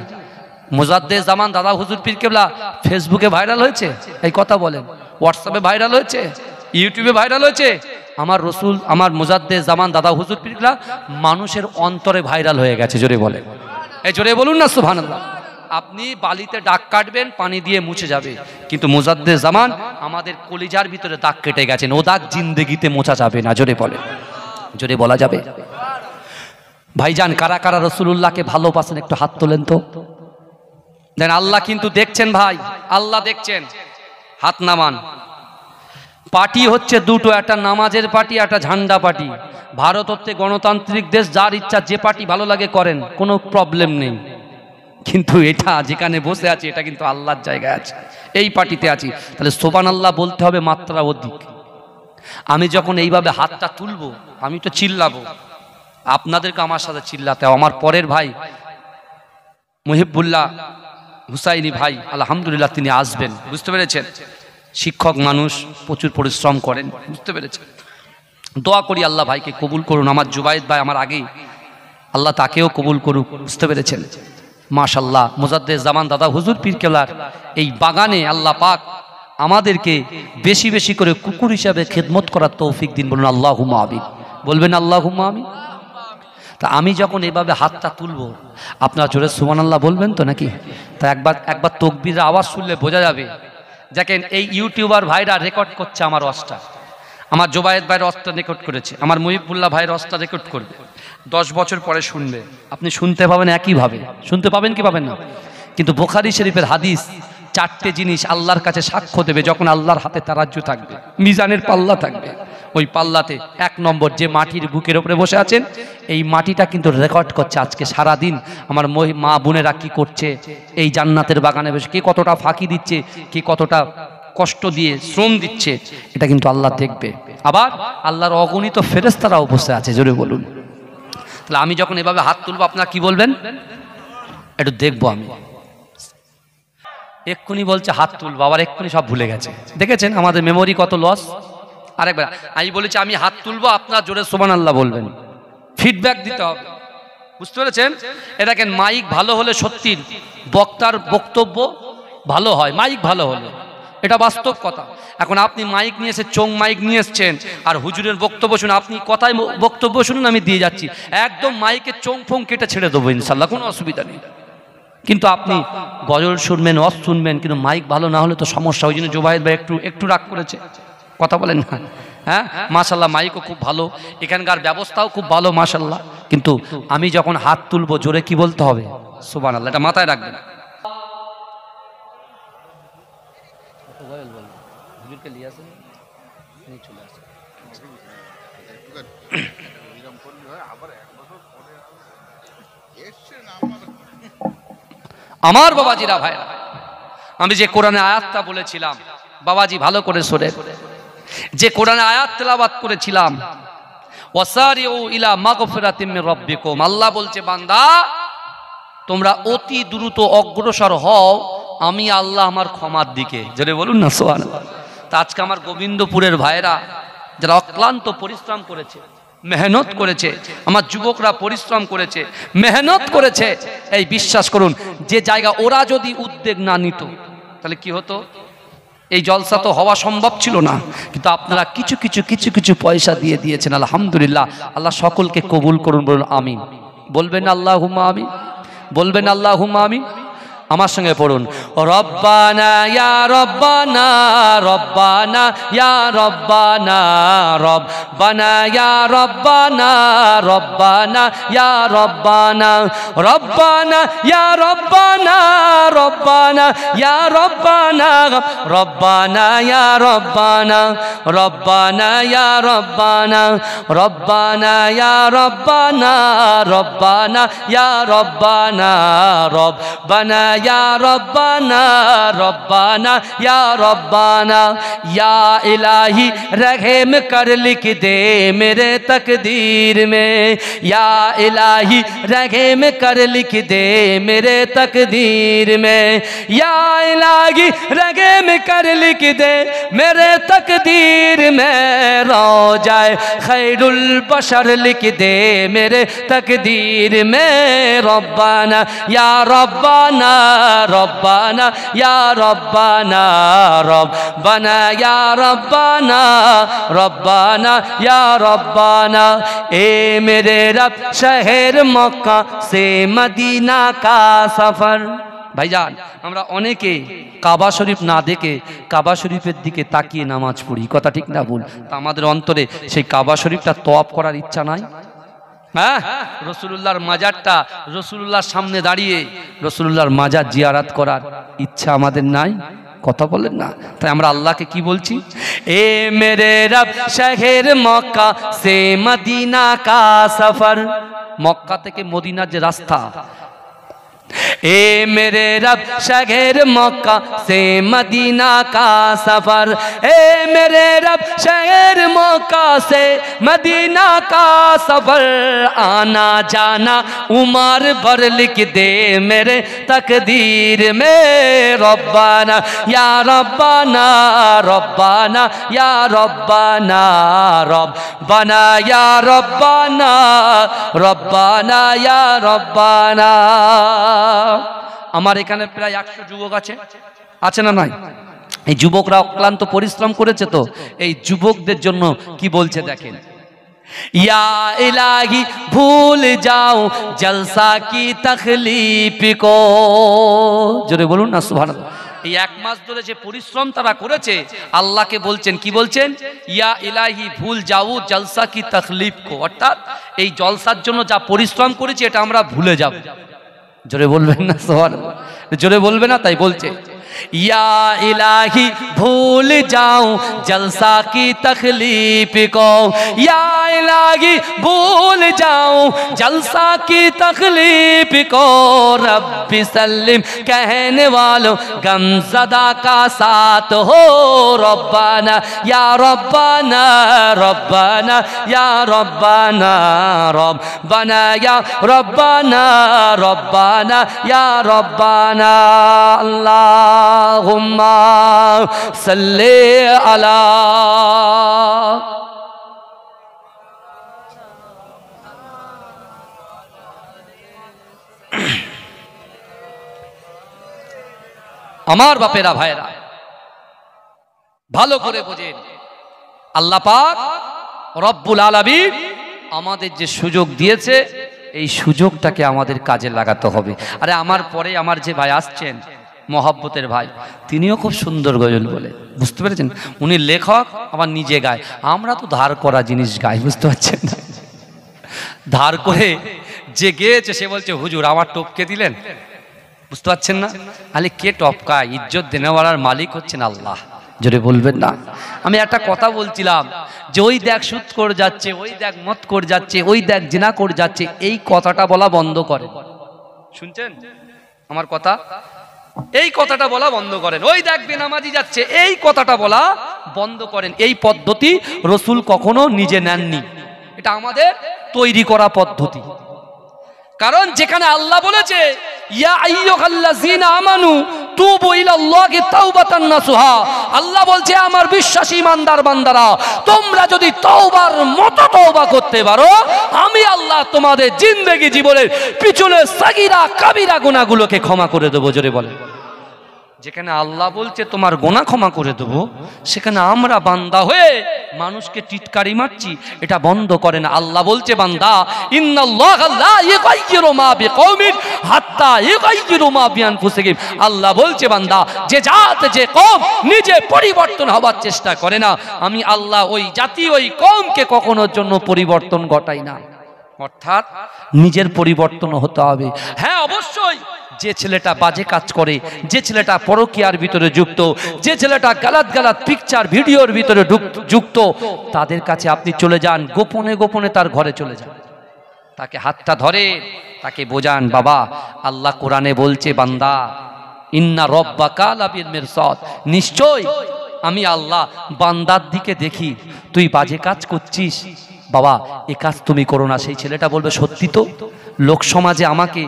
মুজাদ্দেদ জামান দাদা হুজুর পিরকেবলা ফেসবুকে ভাইরাল হয়েছে, এই কথা বলেন? হোয়াটসঅ্যাপে ভাইরাল হয়েছে, ইউটিউবে ভাইরাল হয়েছে। আমার রসুল, আমার মুজাদ্দেদ জামান দাদা হুজুর পিরকেবলা মানুষের অন্তরে ভাইরাল হয়ে গেছে। জোরে বলেন, এই জোরে বলুন না সুবহানাল্লাহ। আপনি বালিতে দাগ কাটবেন, পানি দিয়ে মুছে যাবে, কিন্তু মুজাদ্দেদ জামান আমাদের কলিজার ভিতরে দাগ কেটে গেছেন, ও দাগ জিন্দেগিতে মোছা যাবে না। জোরে বলেন, জোরে বলা যাবে? ভাইজান, কারা কারা রসুলুল্লাহকে ভালোবাসেন একটু হাত তোলেন তো। দেন, আল্লাহ কিন্তু দেখছেন ভাই, আল্লাহ দেখছেন। হাত নামান। পার্টি হচ্ছে দুটো, একটা নামাজের পার্টি, একটা ঝান্ডা পার্টি। ভারত হচ্ছে গণতান্ত্রিক দেশ, যার ইচ্ছা যে পার্টি ভালো লাগে করেন, কোনো প্রবলেম নেই। কিন্তু এটা যেখানে বসে আছে, এটা কিন্তু আল্লাহর জায়গায় আছে, এই পার্টিতে আছি, তাহলে সুবহানাল্লাহ বলতে হবে মাত্রা অধিক। আমি যখন এইভাবে হাতটা তুলবো, আমি তো চিল্লাবো, আপনাদেরকে আমার সাথে চিল্লাতে হবে। আমার পরের ভাই মুহিবুল্লাহ হুসাইনি ভাই, আলহামদুলিল্লাহ, তিনি আসবেন, বুঝতে পেরেছেন? শিক্ষক মানুষ, প্রচুর পরিশ্রম করেন, বুঝতে পেরেছেন? দোয়া করি আল্লাহ ভাইকে কবুল করুন। আমার জুবাইদ ভাই আমার আগেই, আল্লাহ তাকেও কবুল করুক, বুঝতে পেরেছেন? মাশাআল্লাহ, মুজাদ্দেদ জামান দাদা হুজুর পিরকেবলার এই বাগানে আল্লাহ পাক আমাদেরকে বেশি বেশি করে কুকুর হিসাবে খেদমত করার তৌফিক দিন। বলুন আল্লাহুম্মা আমিন, বলবেন আল্লাহুম্মা আমিন। তা আমি যখন এভাবে হাতটা তুলবো, আপনারা জোরে সুবহানাল্লাহ বলবেন তো নাকি? তা একবার তাকবীরের আওয়াজ শুনলে বোঝা যাবে। দেখেন, এই ইউটিউবার ভাইরা রেকর্ড করছে আমার ওয়াজটা, আমার জুবায়েদ ভাইয়ের ওয়াজটা রেকর্ড করেছে, আমার মুহিবুল্লাহ ভাইয়ের ওয়াজটা রেকর্ড করবে, 10 বছর পরে শুনবে, আপনি শুনতে পাবেন একইভাবে, শুনতে পাবেন কি পাবেন না? কিন্তু বুখারী শরীফের হাদিস, 4টে জিনিস আল্লাহর কাছে সাক্ষ্য দেবে যখন আল্লাহর হাতে তারাজ্জু থাকবে, মিজানের পাল্লা থাকবে। ওই পাল্লাতে 1 নম্বর, যে মাটির বুকের উপরে বসে আছেন, এই মাটিটা কিন্তু রেকর্ড করছে আজকে সারাদিন আমার মা বোনেরা কি করছে, এই জান্নাতের বাগানে বসে কে কতটা ফাঁকি দিচ্ছে, কে কতটা কষ্ট দিয়ে শ্রম দিচ্ছে, এটা কিন্তু আল্লাহ দেখবে। আবার আল্লাহর অগণিত ফেরেশতারাও বসে আছে। জোরে বলুন। তাহলে আমি যখন এভাবে হাত তুলবো, আপনারা কি বলবেন? একটু দেখবো। আমি এক্ষুনি বলছে হাত তুলবো, আবার এক্ষুনি সব ভুলে গেছে। দেখেছেন আমাদের মেমোরি কত লস। আরেকবার আমি বলেছি আমি হাত তুলবো, আপনারা জোরে সুবহানাল্লাহ বলবেন, ফিডব্যাক দিতে হবে, বুঝতে পেরেছেন? এ দেখেন, মাইক ভালো হলে সত্যি বক্তার বক্তব্য ভালো হয়, মাইক ভালো হলে, এটা বাস্তব কথা। এখন আপনি মাইক নিয়ে এসে চোং মাইক নিয়ে এসছেন, আর হুজুরের বক্তব্য শুনে আপনি কথায় বক্তব্য শুনুন, আমি দিয়ে যাচ্ছি, একদম মাইকের চোং ফোং কেটে ছেড়ে দেবো ইনশাল্লাহ, কোনো অসুবিধা নেই। কিন্তু আপনি গজল শুনবেন, ওয়াজ শুনবেন, কিন্তু মাইক ভালো না হলে তো সমস্যা। ওই জন্য জুবায়েদ ভাই একটু রাগ করেছে, কথা বলেন না? হ্যাঁ, মাশাল্লাহ, মাইকও খুব ভালো, এখানকার ব্যবস্থাও খুব ভালো মাশাল্লাহ। কিন্তু আমি যখন হাত তুলবো, জোরে কি বলতে হবে? সুবহানাল্লাহ, এটা মাথায় রাখবেন। আমার বাবাজিরা ভাইরা, আমি যে কোরআনে আয়াতটা বলেছিলাম, বাবাজি ভালো করে শোনেন, যে কোরআনে আয়াত তেলাওয়াত করেছিলাম, ওয়াসারিউ ইলা মাগফিরাতিম মির রাব্বিকুম, আল্লাহ বলছে বান্দা তোমরা অতি দ্রুত অগ্রসর হও আমি আল্লাহ আমার ক্ষমার দিকে। জোরে বলুন না সুবহানাল্লাহ। তা আজকে আমার গোবিন্দপুরের ভাইরা যারা অক্লান্ত পরিশ্রম করেছে, মেহনত করেছে, আমার যুবকরা পরিশ্রম করেছে, মেহনত করেছে, এই বিশ্বাস করুন, যে জায়গা ওরা যদি উদ্যোগ না নিত তাহলে কি হতো? এই জলসা তো হওয়া সম্ভব ছিল না, কিন্তু আপনারা কিছু কিছু কিছু কিছু পয়সা দিয়ে দিয়েছেন। আলহামদুলিল্লাহ, আল্লাহ সকলকে কবুল করুন, বলুন আমিন। বলবেন আল্লাহুম্মা আমিন, বলবেন আল্লাহুম্মা আমিন। আমার সঙ্গে পড়ুন, রব্বানা ইয়া রব্বানা, রব্বানা ইয়া রব্বানা, রব্বানা ইয়া রব্বানা, রব্বানা ইয়া রব্বানা, রব্বানা ইয়া রব্বানা, রব্বানা ইয়া রব্বানা, রব্বানা ইয়া রব্বানা, রব্বানা ইয়া রব্বানা, রব্বানা ইয়া রব্বানা, রব্বানা ইয়া রব্বানা, রব্বানা या रब्बाना, रब्बाना या रब्बाना, या इलाही रहम कर लिख दे मेरे तकदीर में, या इलाही रहम कर लिख दे मेरे तकदीर में, या इलाही रहम कर लिख दे मेरे तकदीर में, रोजाए खैरुल बशर लिख दे मेरे तकदीर में, रब्बाना या रब्बाना, रब्बाना या रब्बाना, रब्बाना या रब्बाना, रब्बाना या रब्बाना। ए मेरे रब शहर मक्का से मदीना का सफर। ভাইজান, আমরা অনেকে কাবা শরীফ না দেখে কাবা শরীফের দিকে তাকিয়ে নামাজ পড়ি, কথা ঠিক না ভুল? তা আমাদের অন্তরে সেই কাবা শরীফটা তওয়াফ করার ইচ্ছা নাই? হ্যাঁ, রসুলুল্লাহর মাজারটা, রসুলুল্লাহর সামনে দাঁড়িয়ে রসুলুল্লাহর মাজার জিয়ারাত করার ইচ্ছা আমাদের নাই? কথা বলেন না। তাই আমরা আল্লাহকে কি বলছি? এ মেরে রব শহর মক্কা সে মদিনা কা সফর, মক্কা থেকে মদিনার যে রাস্তা, ए मेरे रब शहर मक्का से मदीना का सफर, ए मेरे रब शहर मक्का से मदीना का सफर, आना जाना उमर भर लिख दे मेरे तकदीर में, रब्बाना या रब्बाना, रब्बाना या रब्बाना, रब्बाना या रब्बाना, रब्बाना या रब्बाना। আমার এখানে প্রায় 100 যুবক আছে না নাই? এই যুবকরা অক্লান্ত পরিশ্রম করেছে, তো এই যুবকদের জন্য কি বলছে দেখেন, या इलाही भूल जाऊं जलसा की तकलीफ को, জোরে বলুন না সুবহানাল্লাহ। এই এক মাস ধরে যে পরিশ্রম তারা করেছে, আল্লাহকে বলছেন, কি বলছেন? ইয়া ইলাহি ভুল যাও জলসা কি তকলিফ কো, অর্থাৎ এই জলসার জন্য যা পরিশ্রম করেছি এটা আমরা ভুলে যাব। জোরে বলবেন না সুবহানাল্লাহ, জোরে বলবে না? তাই বলছে, या इलाही भूल जाऊं जलसा की तकलीफ को, या इलाही भूल जाऊं जलसा की तकलीफ को, रब्बी सल्लिम कहने वालों गमज़दा का साथ हो, रब्बाना या रब्बाना, रब्बाना या रब्बाना, रब्बाना या रब्बाना, रब्बाना या रब्बाना। अल्लाहुम्मा सल्ले अला। আমার বাপেরা ভাইরা ভালো করে বোঝেন, আল্লাহ পাক রব্বুল আলামিন আমাদের যে সুযোগ দিয়েছে, এই সুযোগটাকে আমাদের কাজে লাগাতে হবে। আরে আমার পরে আমার যে ভাই আসছেন, মহব্বতের ভাই, তিনিও খুব সুন্দর গজল বলে, বুঝতে পেরেছেন? উনি লেখক, আবার নিজে গায়। আমরা তো ধার করা জিনিস গাই, বুঝতে পারছেন না? ধার করে যে গেয়েছে সে বলছে হুজুর আমার টপকে দিলেন, বুঝতে পারছেন না? আলে কে টপকায়? ইজ্জত দেনেওয়ালার মালিক হচ্ছেন আল্লাহ। জোরে বলবেন না? আমি একটা কথা বলছিলাম যে ওই দেখ সুদ করে যাচ্ছে, ওই দেখ মদ করে যাচ্ছে, ওই দেখ জিনা করে যাচ্ছে, এই কথাটা বলা বন্ধ করে। শুনছেন আমার কথা? এই কথাটা বলা বন্ধ করেন। ওই দেখ বেনামাজি যাচ্ছে, এই কথাটা বলা বন্ধ করেন। এই পদ্ধতি রসুল কখনো নিজে নেননি, এটা আমাদের তৈরি করা পদ্ধতি। কারণ যেখানে আল্লাহ বলেছে ইয়া আইয়ুহাল্লাযীনা আমানু তুবু ইলাল্লাহি তাওবাতান নাসুহা, আল্লাহ বলছে আমার বিশ্বাসী ইমানদার বান্দারা, তোমরা যদি তওবার মতো তওবা করতে পারো, আমি আল্লাহ তোমাদের জিন্দেগি জীবনের পিছনে সাগীরা কাবীরা গুনাহগুলোকে ক্ষমা করে দেব। জোরে বলেন, যেখানে আল্লাহ বলছে তোমার গুনাহ ক্ষমা করে দেব, সেখানে আমরা বান্দা হয়ে মানুষকে টিটকারি মারছি, এটা বন্ধ করেন। আল্লাহ বলছে বান্দা, ইন্নাল্লাহা লা ইউগাইয়িরু মা বিকওমিন হাত্তা ইউগাইয়িরু মা বিআনফুসিহিম। আল্লাহ বলছে বান্দা, যে জাত যে কওম নিজে পরিবর্তন হবার চেষ্টা করে না, আমি আল্লাহ ওই জাতি ওই কওমকে কখনোর জন্য পরিবর্তন ঘটাই না। অর্থাৎ নিজের পরিবর্তন হতে হবে। হ্যাঁ অবশ্যই, যে ছেলেটা বাজে কাজ করে, যে ছেলেটা পরকীয়ার ভিতরে যুক্ত, যে ছেলেটা গালাত গালাত পিকচার ভিডিওর ভিতরে যুক্ত, তাদের কাছে আপনি চলে যান, গোপনে গোপনে তার ঘরে চলে যান, তাকে হাতটা ধরে তাকে বোঝান, বাবা আল্লাহ কোরআনে বলছে বান্দা, ইন্না রব্বাকা লাবিল মিরসাদ, নিশ্চয় আমি আল্লাহ বান্দার দিকে দেখি, তুই বাজে কাজ করছিস, বাবা এ কাজ তুমি করো না। সেই ছেলেটা বলবে সত্যি তো, লোক সমাজে আমাকে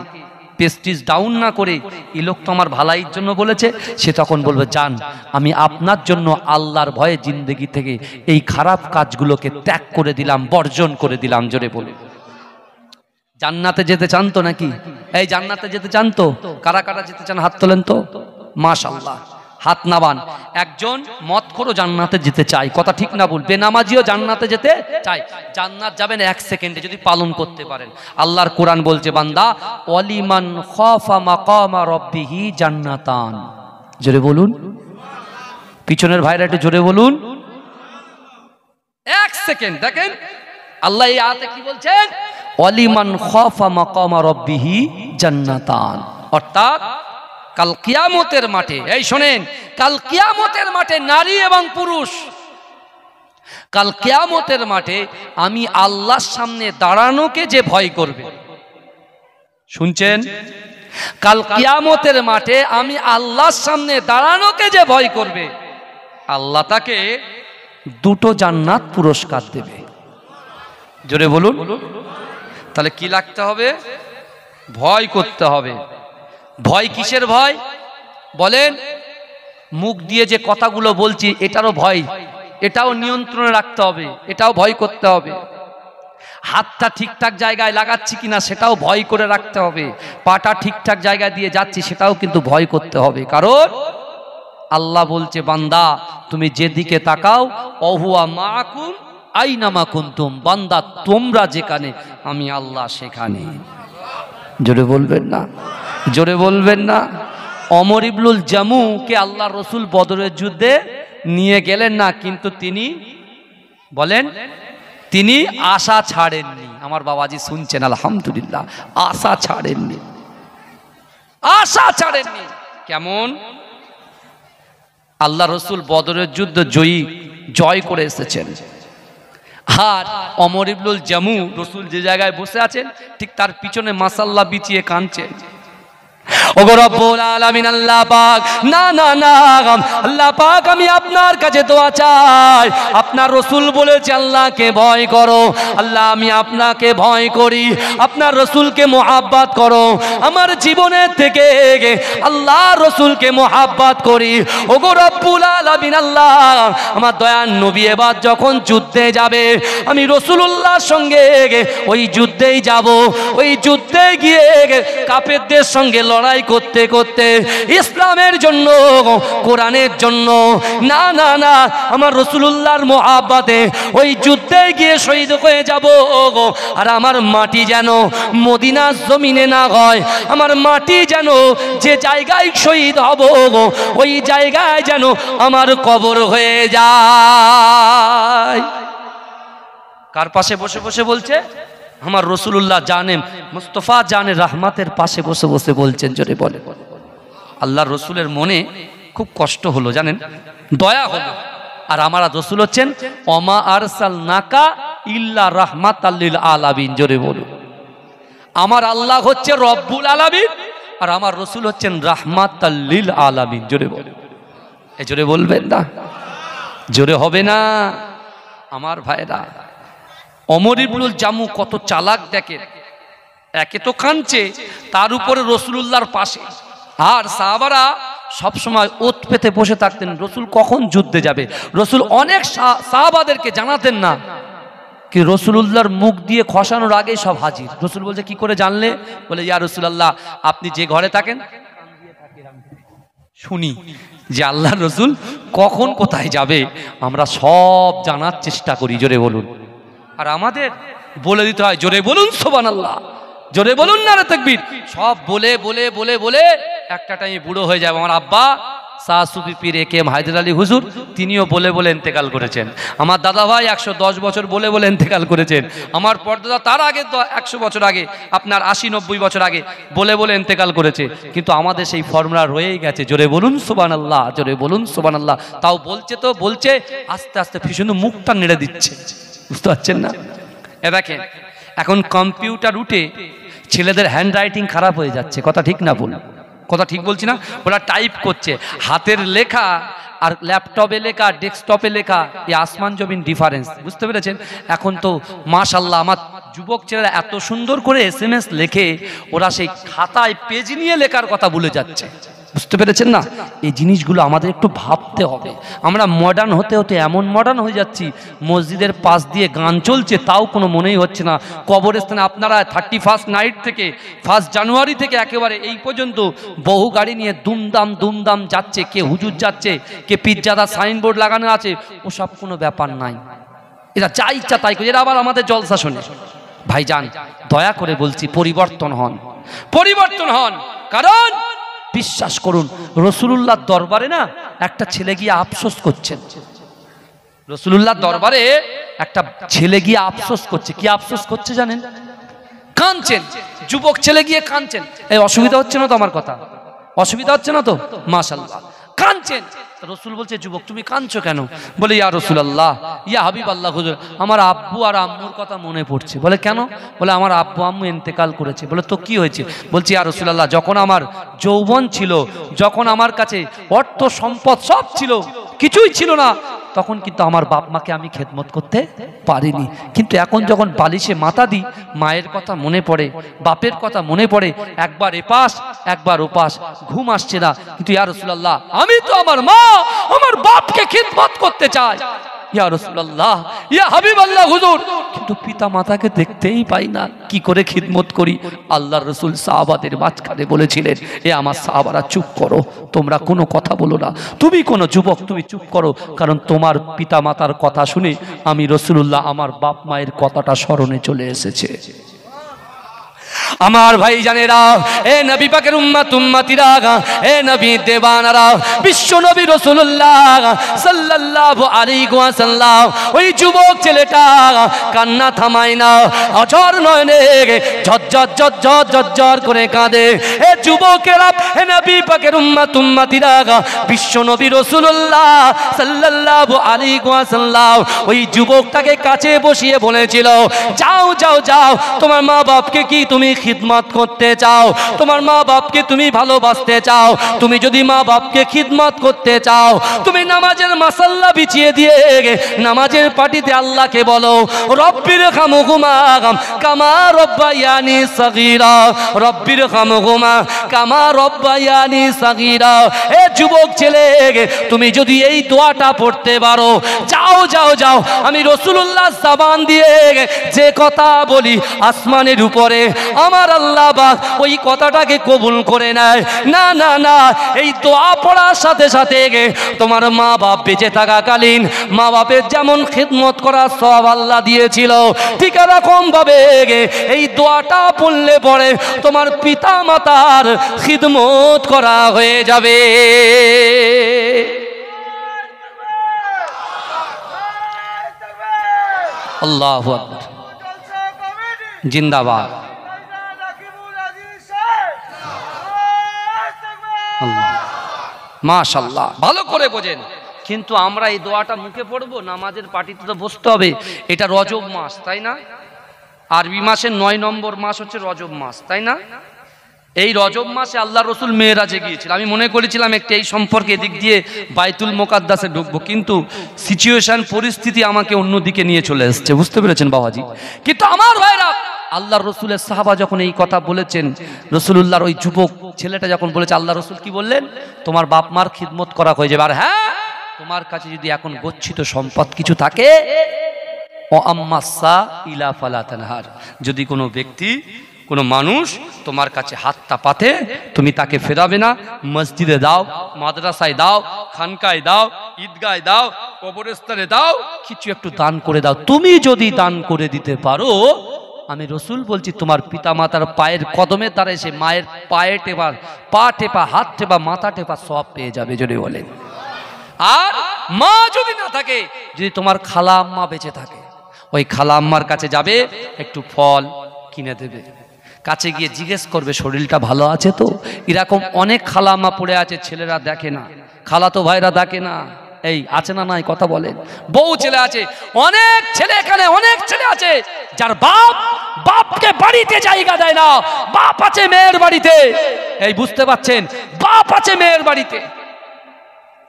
প্রেস্টিজ ডাউন না করে এই লোক তো আমার ভালাইয়ের জন্য বলেছে। সে তখন বলবে, জান আমি আপনার জন্য আল্লাহর ভয়ে জিন্দেগি থেকে এই খারাপ কাজগুলোকে ত্যাগ করে দিলাম, বর্জন করে দিলাম। জোরে বলে জান্নাতে যেতে চান তো নাকি? এই জান্নাতে যেতে চান তো? কারা কারা যেতে চান হাত তোলেন তো, মাশাআল্লাহ, হাত নামান। একজন মদখোরও জান্নাতে যেতে চায়, কথা ঠিক না ভুল? বেনামাজিও জান্নাতে যেতে চায়। জান্নাত যাবেন 1 সেকেন্ডে যদি পালন করতে পারেন। আল্লাহর কোরআন বলছে বান্দা, ওয়ালিমান খাফা মাকামা রাব্বিহি জান্নাতান। জোরে বলুন, পিছনের ভাইরা একটু জোরে বলুন। 1 সেকেন্ড দেখেন আল্লাহ এই আয়াতে কি বলছেন, ওয়ালিমান খাফা মাকামা রাব্বিহি জান্নাতান। অর্থাৎ কাল কিয়ামতের মাঠে, এই শোনেন, কাল কিয়ামতের মাঠে নারী এবং পুরুষ, কাল কিয়ামতের মাঠে আমি আল্লাহর সামনে দাঁড়ানোকে যে ভয় করবে, শুনছেন? কাল কিয়ামতের মাঠে আমি আল্লাহর সামনে দাঁড়ানোকে যে ভয় করবে, আল্লাহ তাকে 2টো জান্নাত পুরস্কার দেবে। জোরে বলুন। তাহলে কি লাগতে হবে? ভয় করতে হবে। ভয় কিসের ভয় বলেন? মুখ দিয়ে যে কথাগুলো বলছি এটারও ভয়, এটাও নিয়ন্ত্রণে রাখতে হবে, এটাও ভয় করতে হবে। হাতটা ঠিকঠাক জায়গায় লাগাচ্ছি কিনা সেটাও ভয় করে রাখতে হবে। পাটা ঠিকঠাক জায়গায় দিয়ে যাচ্ছি সেটাও কিন্তু ভয় করতে হবে। কারণ আল্লাহ বলছে বান্দা তুমি যেদিকে তাকাও, অহুয়া মাকুম আইনামা কুনতুম, বান্দা তোমরা যেখানে আমি আল্লাহ সেখানে। জোরে বলবেন না, জোরে বলবেন না। ওমর ইবনুল জামুকে আল্লাহ রসুল বদরের যুদ্ধে নিয়ে গেলেন না, কিন্তু তিনি বলেন তিনি আশা ছাড়েননি। আমার বাবাজি শুনছেন আলহামদুলিল্লাহ, আশা ছাড়েননি, আশা ছাড়েননি। কেমন? আল্লাহ রসুল বদরের যুদ্ধ জয় করে এসেছেন, আর ওমর ইবনুল জামু রসুল যে জায়গায় বসে আছেন ঠিক তার পিছনে মাসাল্লা বিছিয়ে কাঁদছেন। ওগো রব্বুল আলামিন আল্লাহ পাক, না না না আল্লাহ পাক আমি আপনার কাছে দোয়া চাই। আপনার রসুল বলেছে আল্লাহকে ভয় করো। আল্লাহ আমি আপনাকে ভয় করি, আপনার রসুলকে মোহাব্বত করো। আমার জীবনের থেকে আল্লাহ রসুলকে মোহাব্বত করি। ওগো রব্বুল আলামিন আল্লাহ, আমার দয়ার নবী এবার যখন যুদ্ধে যাবে আমি রসুলুল্লাহর সঙ্গে ওই যুদ্ধেই যাব। ওই যুদ্ধে গিয়ে কাফেরদের সঙ্গে লড়াই করতে করতে ইসলামের জন্য, কোরআনের জন্য, না না না আমার রাসূলুল্লাহর মুহাব্বতে ওই যুদ্ধে গিয়ে শহীদ হয়ে যাব। আর আমার মাটি যেন মদিনার জমিনে না হয়, আমার মাটি যেন যে জায়গায় শহীদ হব ওই জায়গায় যেন আমার কবর হয়ে যায়। কার পাশে বসে বসে বলছে? আমার রসুল্লাহ জানে মুস্তফা জানে রহমাতের পাশে বসে বসে বলছেন। জোরে বলে আল্লাহ রসুলের মনে খুব কষ্ট হলো, জানেন, দয়া হলো। আর আমার রসুল হচ্ছেন ওমা আরসালনাকা ইল্লা রাহমাতাল লিল আলামিন। জোরে বলো, আমার আল্লাহ হচ্ছে রব্বুল আলামিন আর আমার রসুল হচ্ছেন রাহমাতাল লিল আলামিন। জোরে বলো, এই জোরে বলবেন না, জোরে হবে না আমার ভাইরা। ওমর ইবনুল জামু কত চালাক দেখেন, একে তো কাঁদছে, তার উপরে রসুলুল্লাহর পাশে। আর সাহাবারা সবসময় ওত পেতে বসে থাকতেন রসুল কখন যুদ্ধে যাবে। রসুল অনেক সাহাবাদেরকে জানাতেন না কি রসুলুল্লাহর মুখ দিয়ে খসানোর আগেই সব হাজির। রসুল বলছে কি করে জানলে? বলে ইয়া রসুলাল্লাহ আপনি যে ঘরে থাকেন শুনি যে আল্লাহর রসুল কখন কোথায় যাবে, আমরা সব জানার চেষ্টা করি, জোরে বলুন। আর আমাদের বলে দিতে হয়, জোরে বলুন সুবহানাল্লাহ, জোরে বলুন নারে তাকবীর। সব বলে বলে বলে বলে একটা টাইমে বুড়ো হয়ে যাবে। আমার আব্বা শাহ সুফি পীর এ কে এম হায়দার আলী হুজুর, তিনিও বলে বলে ইন্তেকাল করেছেন। আমার দাদা ভাই 110 বছর বলে বলে ইন্তেকাল করেছেন। আমার পরদাদা তার আগে 100 বছর আগে, আপনার 80-90 বছর আগে বলে বলে ইন্তেকাল করেছে। কিন্তু আমাদের সেই ফর্মুলা রয়েই গেছে, জোরে বলুন সুবহানাল্লাহ, জোরে বলুন সুবহানাল্লাহ। তাও বলছে তো বলছে, আস্তে আস্তে শুধু মুখটা নেড়ে দিচ্ছে, বুঝতে পারছেন না? এ দেখেন এখন কম্পিউটার উঠে ছেলেদের হ্যান্ড রাইটিং খারাপ হয়ে যাচ্ছে, কথা ঠিক না বলুন? কথা ঠিক বলছি না? ওরা টাইপ করছে, হাতের লেখা আর ল্যাপটপে লেখা, ডেস্কটপে লেখা, এই আসমান জমিন ডিফারেন্স, বুঝতে পেরেছেন? এখন তো মাশাআল্লাহ আমার যুবক ছেলেরা এত সুন্দর করে SMS লেখে, ওরা সেই খাতায় পেজ নিয়ে লেখার কথা ভুলে যাচ্ছে, বুঝতে পেরেছেন না? এই জিনিসগুলো আমাদের একটু ভাবতে হবে। আমরা মডার্ন হতে হতে এমন মডার্ন হয়ে যাচ্ছি, মসজিদের পাশ দিয়ে গান চলছে তাও কোনো মনেই হচ্ছে না। কবরস্থানে আপনারা 31st নাইট থেকে 1 জানুয়ারি থেকে একেবারে এই পর্যন্ত বহু গাড়ি নিয়ে দুমদাম দুমদাম যাচ্ছে, কে হুজুর যাচ্ছে, কে পিজ্জাদা সাইনবোর্ড লাগানো আছে, ওসব কোনো ব্যাপার নাই। এরা যা ইচ্ছা তাই করে, এরা আবার আমাদের জলসা শোনে। ভাইজান দয়া করে বলছি, পরিবর্তন হন, পরিবর্তন হন। কারণ বিশ্বাস করুন, রাসূলুল্লাহর দরবারে না একটা ছেলে গিয়ে আফসোস করছেন। রাসূলুল্লাহর দরবারে একটা ছেলে গিয়ে আফসোস করছে। কি আফসোস করছে জানেন? কাঁদছেন, যুবক ছেলে গিয়ে কাঁদছেন। এই অসুবিধা হচ্ছে না তো? আমার কথা অসুবিধা হচ্ছে না তো? মাশাআল্লাহ, কাঁদছেন। রসুল বলছে, যুবক তুমি কাঁদছো কেন? বলে, ইয়া রাসূলুল্লাহ, ইয়া হাবিবাল্লাহ হুজুর, আমার আব্বু আর আম্মুর কথা মনে পড়ছে। বলে, কেন? বলে, আমার আব্বু আম্মু ইন্তেকাল করেছে। বলে, তো কি হয়েছে? বলছি, ইয়া রাসূলুল্লাহ, যখন আমার যৌবন ছিল, যখন আমার কাছে অর্থ সম্পদ সব ছিল, কিছুই ছিল না, তখন কিন্তু আমার বাপ মাকে আমি খেদমত করতে পারিনি। কিন্তু এখন যখন বালিশে মাথা দিই, মায়ের কথা মনে পড়ে, বাপের কথা মনে পড়ে, একবার এপাশ একবার ওপাশ, ঘুম আসছে না। কিন্তু ইয়া রাসূলুল্লাহ, আমি তো আমার মা আমার বাপকে খেদমত করতে চাই। ইয়া রাসূলুল্লাহ, ইয়া হাবিবাল্লাহ হুজুর, কিন্তু পিতা মাতাকে দেখতেই পাই না, কি করে খিদমত করি? আল্লাহর রাসূল সাহাবাদের মাঝখানে বলেছিলেন, এ আমার সাহাবারা চুপ করো, তোমরা কোনো কথা বলো না। তুমি কোনো যুবক, তুমি চুপ করো, কারণ তোমার পিতা মাতার কথা শুনে আমি রাসূলুল্লাহ আমার বাপ মায়ের কথাটা স্মরণে চলে এসেছে। আমার ভাই জানেরা, এ নবী পাকের উম্মত উম্মতিরা, এ নবী দেবানারা, বিশ্ব নবী রাসূলুল্লাহ সাল্লাল্লাহু আলাইহি ওয়াসাল্লাম ওই যুবক ছেলেটা কান্না থামায় না, অঝর নয়নে ঝরঝর ঝরঝর ঝরঝর করে কাঁদে। এ যুবকেরা, এ নবী পাকের উম্মত উম্মতিরা, বিশ্ব নবী রাসূলুল্লাহ সাল্লাল্লাহু আলাইহি ওয়াসাল্লাম ওই যুবকটাকে কাছে বসিয়ে বলেছিল, যাও যাও যাও, তোমার মা বাপকে কি তুমি খিদমত করতে চাও? তোমার মা বাপকে তুমি ভালোবাসতে চাও? তুমি যদি মা বাপকে খিদমত করতে চাও, তুমি নামাজের মাসাল্লা বিছিয়ে দিয়ে নামাজের পাটিতে আল্লাহকে বলো, রব্বির খামুহুমা কামা রব্বায়ানি সাগীরা, রব্বির খামুহুমা কামা রব্বায়ানি সাগীরা। এ যুবক ছেলে, তুমি যদি এই দোয়াটা পড়তে পারো, যাও যাও যাও, আমি রাসূলুল্লাহ জবান দিয়ে যে কথা বলি, আসমানের উপরে আমার আল্লাহ পাক ওই কথাটাকে কবুল করে নেয়। না না না, এই দোয়া পড়ার সাথে সাথে তোমার মা বাপ বেঁচে থাকাকালীন মা বাপের যেমন খিদমত করার সওয়াব আল্লাহ দিয়েছিল, ঠিক এরকম ভাবে এই দোয়াটা পড়লে পরে তোমার পিতা মাতার খিদমত করা হয়ে যাবে। আল্লাহু আকবার, জিন্দাবাদ। মাশাআল্লাহ, ভালো করে বোঝেন। কিন্তু আমরা এই দোয়াটা মুখে পড়বো, নামাজের পাটিতে তো বসতে হবে। এটা রজব মাস, তাই না? আরবি মাসের 9 নম্বর মাস হচ্ছে রজব মাস, তাই না? এই রজব মাসে আল্লাহ রসুল মেরাজে গিয়েছিল। আমি মনে করেছিলাম একটি এই সম্পর্কে এদিক দিয়ে বাইতুল মোকাদ্দাসে ঢুকবো, কিন্তু সিচুয়েশন পরিস্থিতি আমাকে অন্যদিকে নিয়ে চলে এসছে, বুঝতে পেরেছেন বাবাজি? কিন্তু আমার ভাইরা, আল্লাহর রসুলের সাহাবা যখন এই কথা বলেছেন, রাসূলুল্লাহর ওই যুবক ছেলেটা যখন বলেছে, আল্লাহ রসুল কি বললেন? তোমার বাপ মার খিদমত করা হয়ে যাবে। আর হ্যাঁ, তোমার কাছে যদি এখন গচ্ছিত সম্পদ কিছু থাকে, ও আম্মাসা ইলা ফালা তানহার, যদি কোনো ব্যক্তি কোনো মানুষ তোমার কাছে হাতটা পাতে তুমি তাকে ফেরাবে না। মসজিদে দাও, মাদ্রাসায় দাও, খানকায় দাও, ঈদগায় দাও, কবরস্থানে দাও, কিছু একটু দান করে দাও। তুমি যদি দান করে দিতে পারো, আমি রসুল বলছি তোমার পিতা মাতার পায়ের কদমে দ্বারা এসে মায়ের পায়ে টেপা, পা টেপা, হাত টেপা, মাথা টেপা সব পেয়ে যাবে যদি বলেন। আর মা যদি না থাকে, যদি তোমার খালা আম্মা বেঁচে থাকে, ওই খালা আম্মার কাছে যাবে, একটু ফল কিনে দেবে, কাছে গিয়ে জিজ্ঞেস করবে শরীরটা ভালো আছে তো। এরকম অনেক খালা আম্মা পড়ে আছে, ছেলেরা দেখে না, খালাতো ভাইরা দেখে না। এই আছে না নাই কথা বলেন? বউ ছেলে আছে, অনেক ছেলে, এখানে অনেক ছেলে আছে যার বাপকে বাড়িতে জায়গা দেয় না। বাপ আছে মেয়ের বাড়িতে, এই বুঝতে পাচ্ছেন? বাপ আছে মেয়ের বাড়িতে,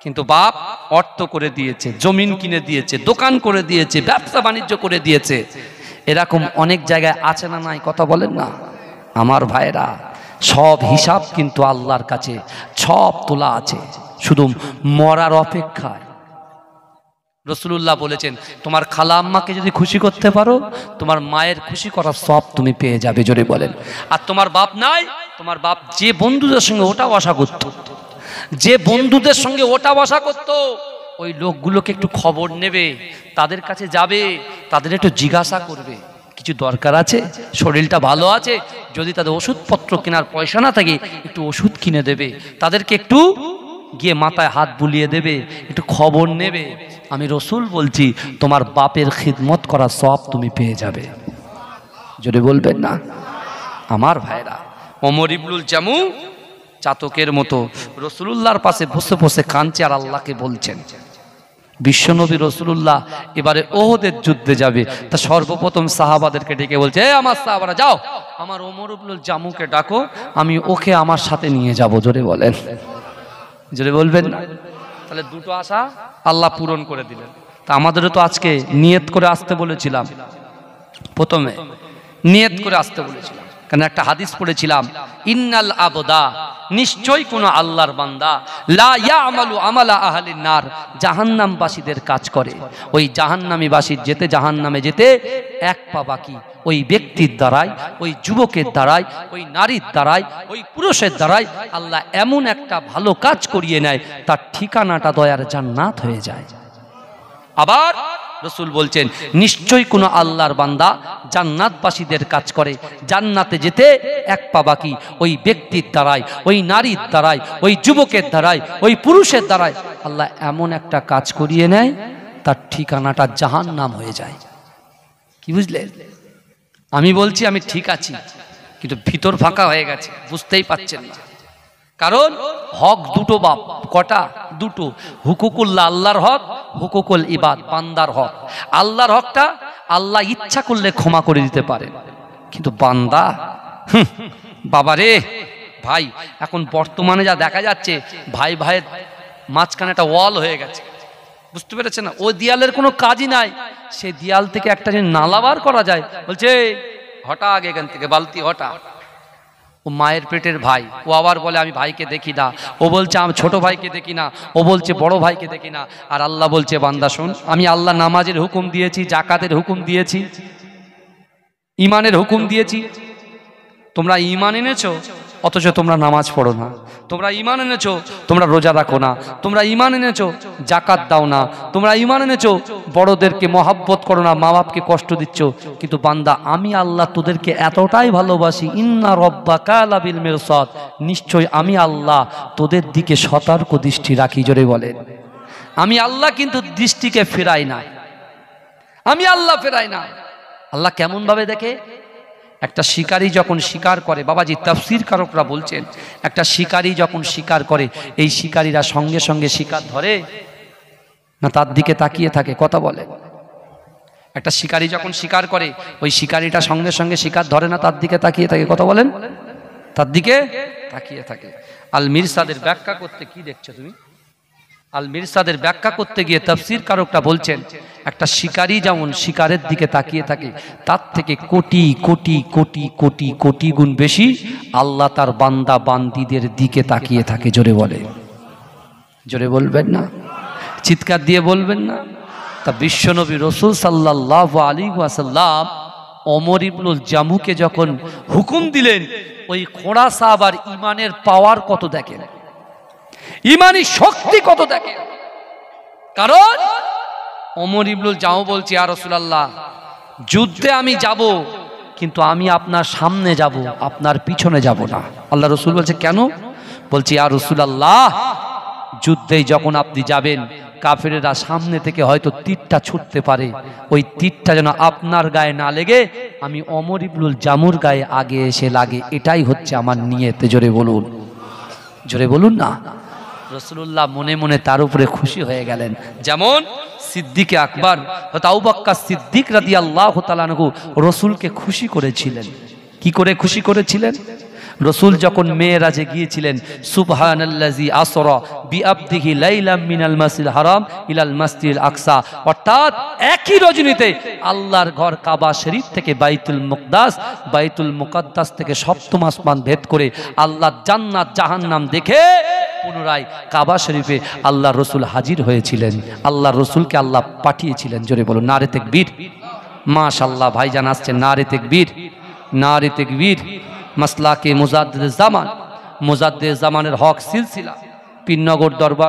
কিন্তু বাপ অর্থ করে দিয়েছে, জমিন কিনে দিয়েছে, দোকান করে দিয়েছে, ব্যবসা বাণিজ্য করে দিয়েছে। এরকম অনেক জায়গায় আছে না নাই কথা বলেন না? আমার ভাইরা, সব হিসাব কিন্তু আল্লাহর কাছে সব তোলা আছে, শুধু মরার অপেক্ষায়। রাসূলুল্লাহ বলেছেন, তোমার খালা আম্মাকে যদি খুশি করতে পারো, তোমার মায়ের খুশি করার সব তুমি পেয়ে যাবে, জোরে বলেন। আর তোমার বাপ নাই, তোমার বাপ যে বন্ধুদের সঙ্গে ওটা বসা করত, যে বন্ধুদের সঙ্গে ওটা বসা করত, ওই লোকগুলোকে একটু খবর নেবে, তাদের কাছে যাবে, তাদের একটু জিজ্ঞাসা করবে কিছু দরকার আছে, শরীরটা ভালো আছে, যদি তাদের ওষুধপত্র কেনার পয়সা না থাকে একটু ওষুধ কিনে দেবে, তাদেরকে একটু গিয়ে মাথায় হাত বুলিয়ে দেবে, একটু খবর নেবে। আমি রসুল বলছি তোমার বাপের খিদমত করা সব তুমি পেয়ে যাবে, যদি বলবেন না? আমার ভাইরা, ওমর ইবনুল জামু চাতকের মতো রসুলুল্লাহর পাশে বসে বসে কাঁদছে আর আল্লাহকে বলছেন। বিশ্বনবী রসুলুল্লাহ এবারে ওহদের যুদ্ধে যাবে, তা সর্বপ্রথম সাহাবাদেরকে ডেকে বলছে, আমার সাহাবারা যাও, আমার ওমর ইবনুল জামুকে ডাকো, আমি ওকে আমার সাথে নিয়ে যাব, জোরে বলেন, জোরে বলবেন না? তাহলে দুটো আশা আল্লাহ পূরণ করে দিলেন। তা আমাদেরও তো আজকে নিয়ত করে আসতে বলেছিলাম, প্রথমে নিয়ত করে আসতে বলেছিলাম, কারণ একটা হাদিস পড়েছিলাম, ইন্নাল আবদা, নিশ্চয়ই কোন আল্লাহর বান্দা, লা ইয়ামালু আমালা আহলিন নার, জাহান্নামবাসীদের কাজ করে, ওই জাহান্নামীবাসীর যেতে, জাহান্নামে যেতে এক পা বাকি, ওই ব্যক্তির দ্বারাই, ওই যুবকের দ্বারাই, ওই নারীর দ্বারাই, ওই পুরুষের দ্বারাই আল্লাহ এমন একটা ভালো কাজ করিয়ে নেয়, তার ঠিকানাটা দয়ার জান্নাত হয়ে যায়। আবার রসুল বলছেন, নিশ্চয়ই কোনো আল্লাহর বান্দা জান্নাতবাসীদের কাজ করে, জান্নাতে যেতে এক পা বাকি, ওই ব্যক্তির দ্বারাই, ওই নারীর দ্বারাই, ওই যুবকের দ্বারাই, ওই পুরুষের দ্বারাই আল্লাহ এমন একটা কাজ করিয়ে নেয়, তার ঠিকানাটা জাহান্নাম হয়ে যায়। কি বুঝলেন? আমি বলছি আমি ঠিক আছি, কিন্তু ভিতর ফাঁকা হয়ে গেছে, বুঝতেই পাচ্ছেন না। কারণ হক দুটো, বাপ কটা? দুটো। হুকুকুল্লাহ আল্লাহর হক, হুকুকুল ইবাদ বান্দার হক। আল্লাহর হকটা আল্লাহ ইচ্ছা করলে ক্ষমা করে দিতে পারে, কিন্তু বান্দা, বাবারে ভাই, এখন বর্তমানে যা দেখা যাচ্ছে, ভাই ভাইয়ের মাঝখানে একটা ওয়াল হয়ে গেছে, বুঝতে পেরেছেন না? ওই দেয়ালের কোনো কাজই নাই, সেই দেয়াল থেকে একটা যে নালা বার করা যায়, বলছে হটা আগে এখান থেকে, বালতি হটা। ও মায়ের পেটের ভাই, ও আবার বলে আমি ভাইকে দেখি না, ও বলছে আমি ছোট ভাইকে দেখি না, ও বলছে বড় ভাইকে দেখি না। আর আল্লাহ বলছে, বান্দা শোন, আমি আল্লাহ নামাজের হুকুম দিয়েছি, জাকাতের হুকুম দিয়েছি, ইমানের হুকুম দিয়েছি, তোমরা ইমান এনেছো, অথচ তোমরা নামাজ পড়ো না। তোমরা ইমান এনেছো, তোমরা রোজা রাখো না। তোমরা ইমান এনেছো, জাকাত দাও না। তোমরা ইমান এনেছো, বড়দেরকে মহাব্বত করো না, মা বাপকে কষ্ট দিচ্ছ। কিন্তু বান্দা, আমি আল্লাহ তোদেরকে এতটাই ভালোবাসি, ইন্না রব্বাকা লাবিল মিরসাদ, নিশ্চয় আমি আল্লাহ তোদের দিকে সতর্ক দৃষ্টি রাখি, জোরে বলেন। আমি আল্লাহ কিন্তু দৃষ্টিকে ফেরাই না, আমি আল্লাহ ফেরাই না। আল্লাহ কেমন ভাবে দেখে? একটা শিকারী যখন শিকার করে, বাবাজি তাফসীর কারকরা বলছেন, একটা শিকারী যখন শিকার করে, এই শিকারীরা সঙ্গে সঙ্গে শিকার ধরে না তার দিকে তাকিয়ে থাকে? কথা বলে। একটা শিকারী যখন শিকার করে, ওই শিকারীটা সঙ্গে সঙ্গে শিকার ধরে না তার দিকে তাকিয়ে থাকে? কথা বলেন, তার দিকে তাকিয়ে থাকে। আল মিরসাদের ব্যাখ্যা করতে, কি দেখছো তুমি? আল মিরসাদের ব্যাখ্যা করতে গিয়ে তাফসীর কারকরা বলছেন, একটা শিকারী যেমন শিকারের দিকে তাকিয়ে থাকে, তার থেকে কোটি কোটি কোটি কোটি কোটি গুণ বেশি আল্লাহ তার বান্দা বান্দীদের দিকে তাকিয়ে থাকে। জোরে বলে, জোরে বলবেন না? চিৎকার দিয়ে বলবেন না? তা বিশ্বনবী রাসূল সাল্লাল্লাহু আলাইহি ওয়াসাল্লাম ওমর ইবনুল জামুকে যখন হুকুম দিলেন, ওই ঘোড়া সাহাব আর ইমানের পাওয়ার কত দেখেন, ইমানি শক্তি কত দেখেন। কারণ ওমর ইবনুল জামু বলছে, ইয়া রাসূলুল্লাহ, যুদ্ধে আমি যাব, কিন্তু আমি আপনার সামনে যাব, আপনার পিছনে যাব না। আল্লাহ রসুল বলছে, কেন? বলছে, ইয়া রাসূলুল্লাহ, যুদ্ধে যখন আপনি যাবেন, কাফেরেরা সামনে থেকে হয়তো তীরটা ছুটতে পারে, ওই তীরটা যেন আপনার গায়ে না লেগে আমি ওমর ইবনুল জামুর গায়ে আগে এসে লাগে, এটাই হচ্ছে আমার নিয়ত। জোরে বলুন, জোরে বলুন না। রাসূলুল্লাহ মনে মনে তার উপরে খুশি হয়ে গেলেন। যেমন সিদ্দিকে আকবর হযরত আবু বকর সিদ্দিক রাদিয়াল্লাহু তাআলা আনহু রাসূলকে খুশি করেছিলেন। কি করে খুশি করেছিলেন? রসুল যখন মেরাজে গিয়েছিলেন, সুবহানাল্লাযী আসরা বিআবদিহি লাইলাম মিনাল মাসজিদিল হারাম ইলাল মাসজিদিল আকসা, অর্থাৎ একই রজনীতে আল্লাহর ঘর কাবা শরীফ থেকে বাইতুল মুকাদ্দাস থেকে সপ্তম আসমান ভেদ করে আল্লাহ জান্নাত জাহান্নাম দেখে পুনরায় কাবা শরীফে আল্লাহ রসুল হাজির হয়েছিলেন। আল্লাহ রসুলকে আল্লাহ পাঠিয়েছিলেন। জোরে বলুন নারে তাকবীর। মাশাআল্লাহ, ভাইজান আসছেন, নারে তাকবীর, নারে তাকবীর। মাসলাকে মুজাদ্দিদে জামানের হক সিলসিলা পীরনগর দরবার